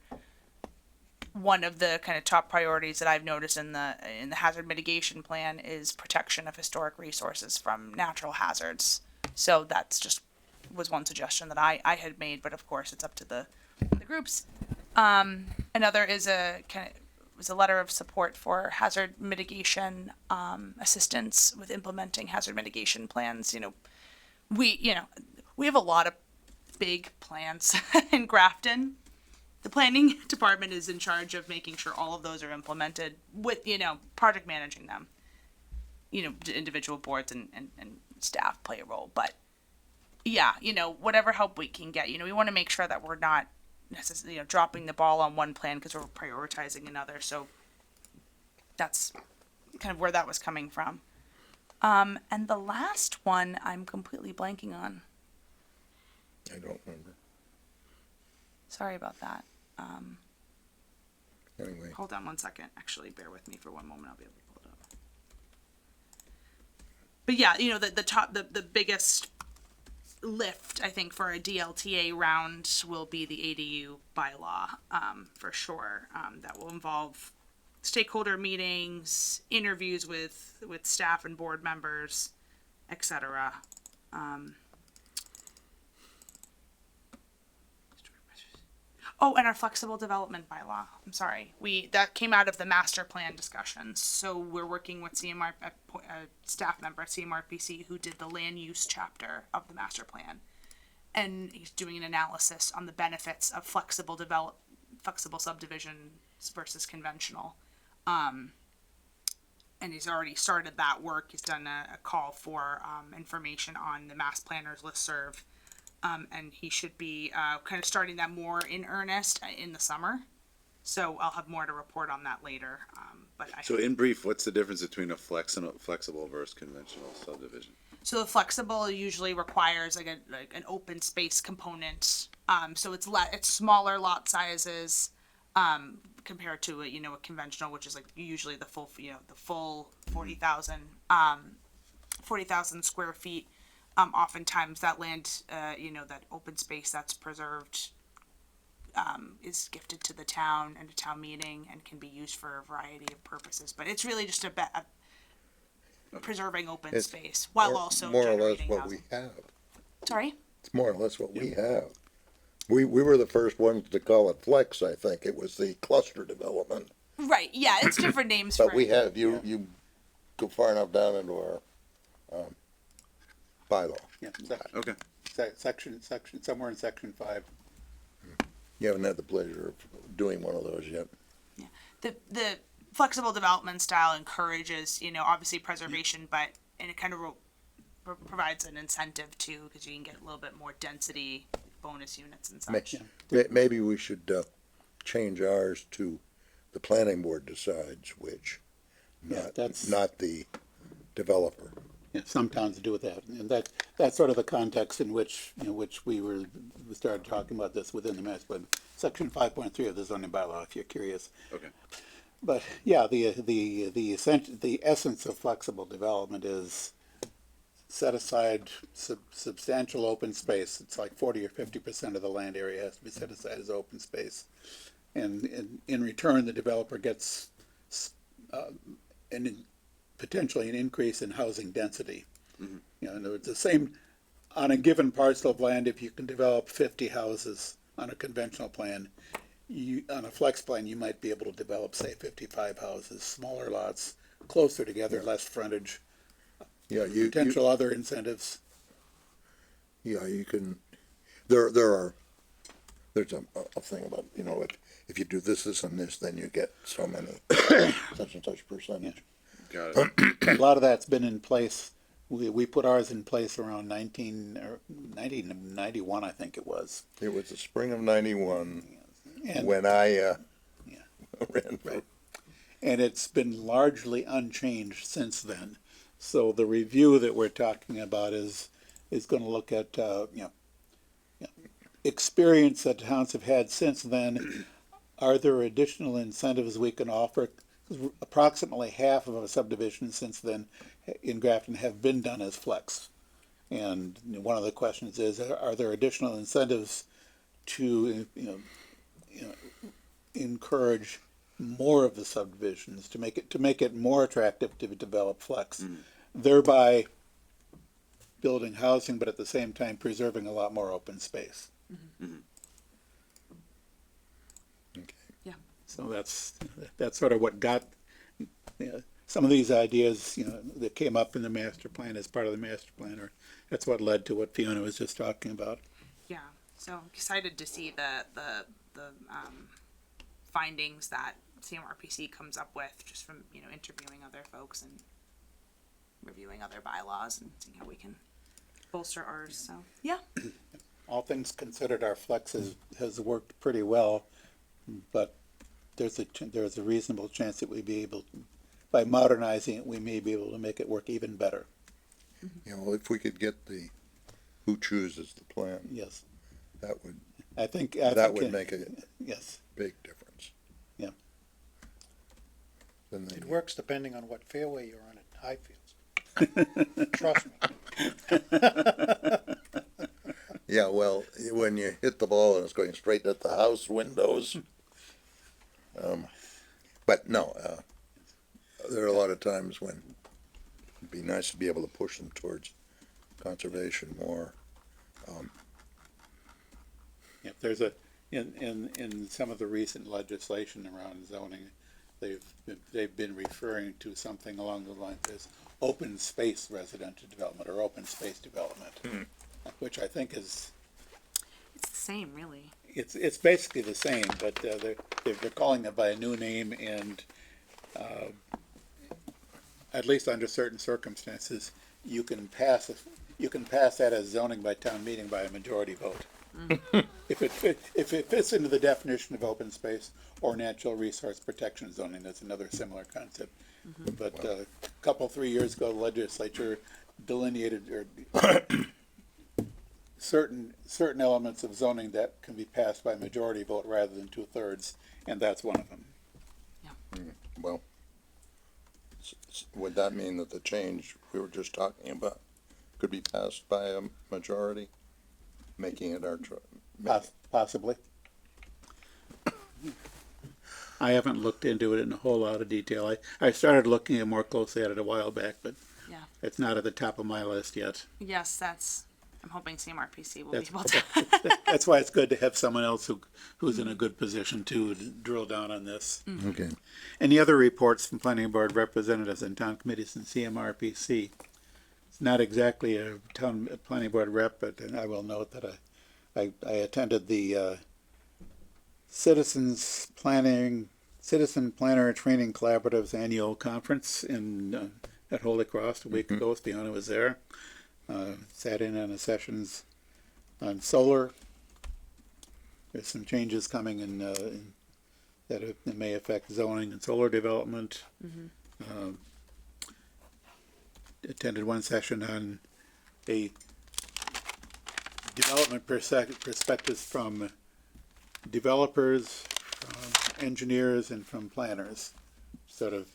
One of the kind of top priorities that I've noticed in the hazard mitigation plan is protection of historic resources from natural hazards. So that's just was one suggestion that I had made, but of course it's up to the groups. Another is a letter of support for hazard mitigation assistance with implementing hazard mitigation plans. We have a lot of big plans in Grafton. The planning department is in charge of making sure all of those are implemented with, project managing them. Individual boards and staff play a role, but yeah, whatever help we can get, we want to make sure that we're not necessarily, dropping the ball on one plan because we're prioritizing another. So that's kind of where that was coming from. And the last one I'm completely blanking on. I don't remember. Sorry about that. Anyway, Hold on one second. Actually, bear with me for one moment. I'll be able to pull it up. But yeah, the biggest lift, I think, for a DLTA round will be the ADU bylaw, for sure. That will involve stakeholder meetings, interviews with staff and board members, etc. And our flexible development bylaw. I'm sorry. That came out of the master plan discussions. So we're working with a staff member at CMRPC who did the land use chapter of the master plan. And he's doing an analysis on the benefits of flexible subdivisions versus conventional. And he's already started that work. He's done a call for information on the mass planners listserv. And he should be kind of starting that more in earnest in the summer. So I'll have more to report on that later. So in brief, what's the difference between a flexible versus conventional subdivision? So the flexible usually requires like an open space component. So it's smaller lot sizes compared to a conventional, which is like usually the full 40,000 square feet. Oftentimes that land, that open space that's preserved, is gifted to the town and a town meeting and can be used for a variety of purposes. But it's really just preserving open space while also more or less generating what housing. we have. Sorry? It's more or less what we have. We were the first ones to call it flex, I think. It was the cluster development. Right, yeah, it's different names But for we it. have, you go far enough down into our, bylaw. Yeah, Okay. section, somewhere in section 5. You haven't had the pleasure of doing one of those yet. The flexible development style encourages, obviously preservation, and it kind of provides an incentive too, because you can get a little bit more density bonus units and such. Maybe we should, change ours to the planning board decides which, Yeah, not, that's- not the developer. Yeah, some towns do that, and that's sort of the context in which, which we started talking about this within the master plan. Section 5.3 of the zoning bylaw, if you're curious. Okay. But yeah, the essence of flexible development is set aside substantial open space. It's like 40 or 50% of the land area has to be set aside as open space, and in return, the developer gets potentially an increase in housing density. Mhm. In other words, the same, on a given parcel of land, if you can develop 50 houses on a conventional plan, on a flex plan, you might be able to develop, say, 55 houses, smaller lots, closer together, less frontage, Yeah, you, potential other incentives. yeah, you can, there's a thing about, if you do this, and this, then you get so many, such and such percentage. Got it. A lot of that's been in place. We put ours in place around 1991, I think it was. It was the spring of '91 And, when I, Yeah. ran for, Right. And it's been largely unchanged since then. So the review that we're talking about is going to look at, experience that towns have had since then. Are there additional incentives we can offer? Approximately half of our subdivisions since then in Grafton have been done as flex. And one of the questions is, are there additional incentives to, encourage more of the subdivisions, to make it more attractive to develop flex, thereby building housing, but at the same time preserving a lot more open space. So that's sort of what got, some of these ideas, that came up in the master plan as part of the master plan, or that's what led to what Fiona was just talking about. Yeah, so excited to see the findings that CMRPC comes up with just from, interviewing other folks and reviewing other bylaws and seeing how we can bolster ours, so, yeah. All things considered, our flex has worked pretty well, but there's a reasonable chance that we'd be able, by modernizing it, we may be able to make it work even better. well, if we could get who chooses the plan, Yes, that would that would make a yes, big difference. Yeah. Then they, It works depending on what fairway you're on at Highfields. Trust me. yeah, well, when you hit the ball and it's going straight at the house windows. But no, there are a lot of times when it'd be nice to be able to push them towards conservation more. yeah. In some of the recent legislation around zoning, they've been referring to something along the lines as open space residential development or open space development, which I think is. It's the same, really. It's basically the same, but they're calling it by a new name, and at least under certain circumstances, you can pass that as zoning by town meeting by a majority vote. If it fits into the definition of open space or natural resource protection zoning, that's another similar concept. But a couple, 3 years ago, the legislature delineated or certain elements of zoning that can be passed by majority vote rather than 2/3, and that's one of them. Well, would that mean that the change we were just talking about could be passed by a majority, making it our, Possibly. I haven't looked into it in a whole lot of detail. I started looking more closely at it a while back, but Yeah. it's not at the top of my list yet. Yes, I'm hoping CMRPC will That's- be able to. That's why it's good to have someone else who's in a good position to drill down on this. okay. Any other reports from planning board representatives and town committees and CMRPC? It's not exactly a town planning board rep, but I will note that I attended the Citizen Planner Training Collaborative's annual conference at Holy Cross a week ago. Fiona was there. Sat in on the sessions on solar. There's some changes coming in that may affect zoning and solar development. Attended one session on a development perspectives from developers, from engineers, and from planners. Sort of,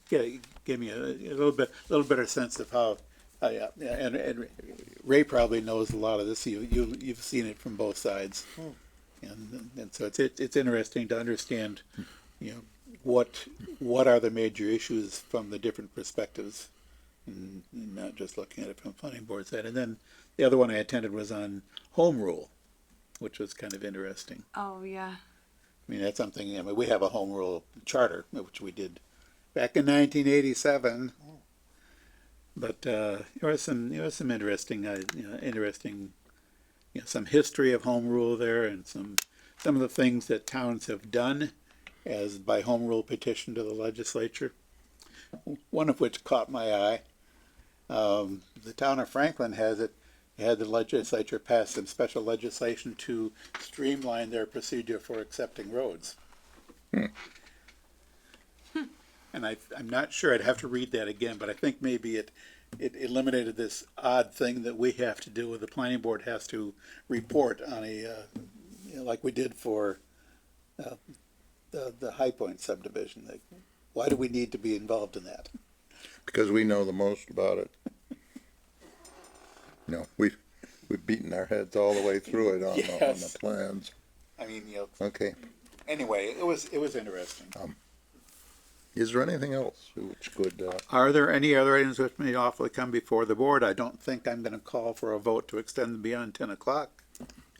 give me a little better sense of how. Yeah, and Ray probably knows a lot of this. You've seen it from both sides, and so it's interesting to understand, what are the major issues from the different perspectives, and not just looking at it from a planning board side. And then the other one I attended was on home rule, which was kind of interesting. Oh, yeah. I mean, that's something. I mean, we have a home rule charter, which we did back in 1987. But there was some interesting, some history of home rule there, and some of the things that towns have done as by home rule petition to the legislature. One of which caught my eye. The town of Franklin had the legislature pass some special legislation to streamline their procedure for accepting roads. And I'm not sure, I'd have to read that again, but I think maybe it eliminated this odd thing that we have to do, the planning board has to report on like we did for the High Point subdivision. Why do we need to be involved in that? Because we know the most about it. We've beaten our heads all the way through it on Yes. the plans. I mean, Okay. anyway, it was interesting. Is there anything else which could, Are there any other items which may lawfully come before the board? I don't think I'm gonna call for a vote to extend beyond 10 o'clock.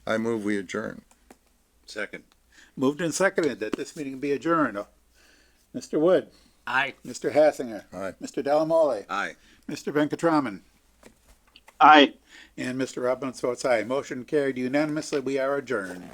I move we adjourn. Second. Moved and seconded that this meeting be adjourned. Mr. Wood, Aye. Mr. Hassinger. Aye. Mr. Delamole, Aye. Mr. Venkatraman, Aye. and Mr. Robbins votes aye. Motion carried unanimously. We are adjourned.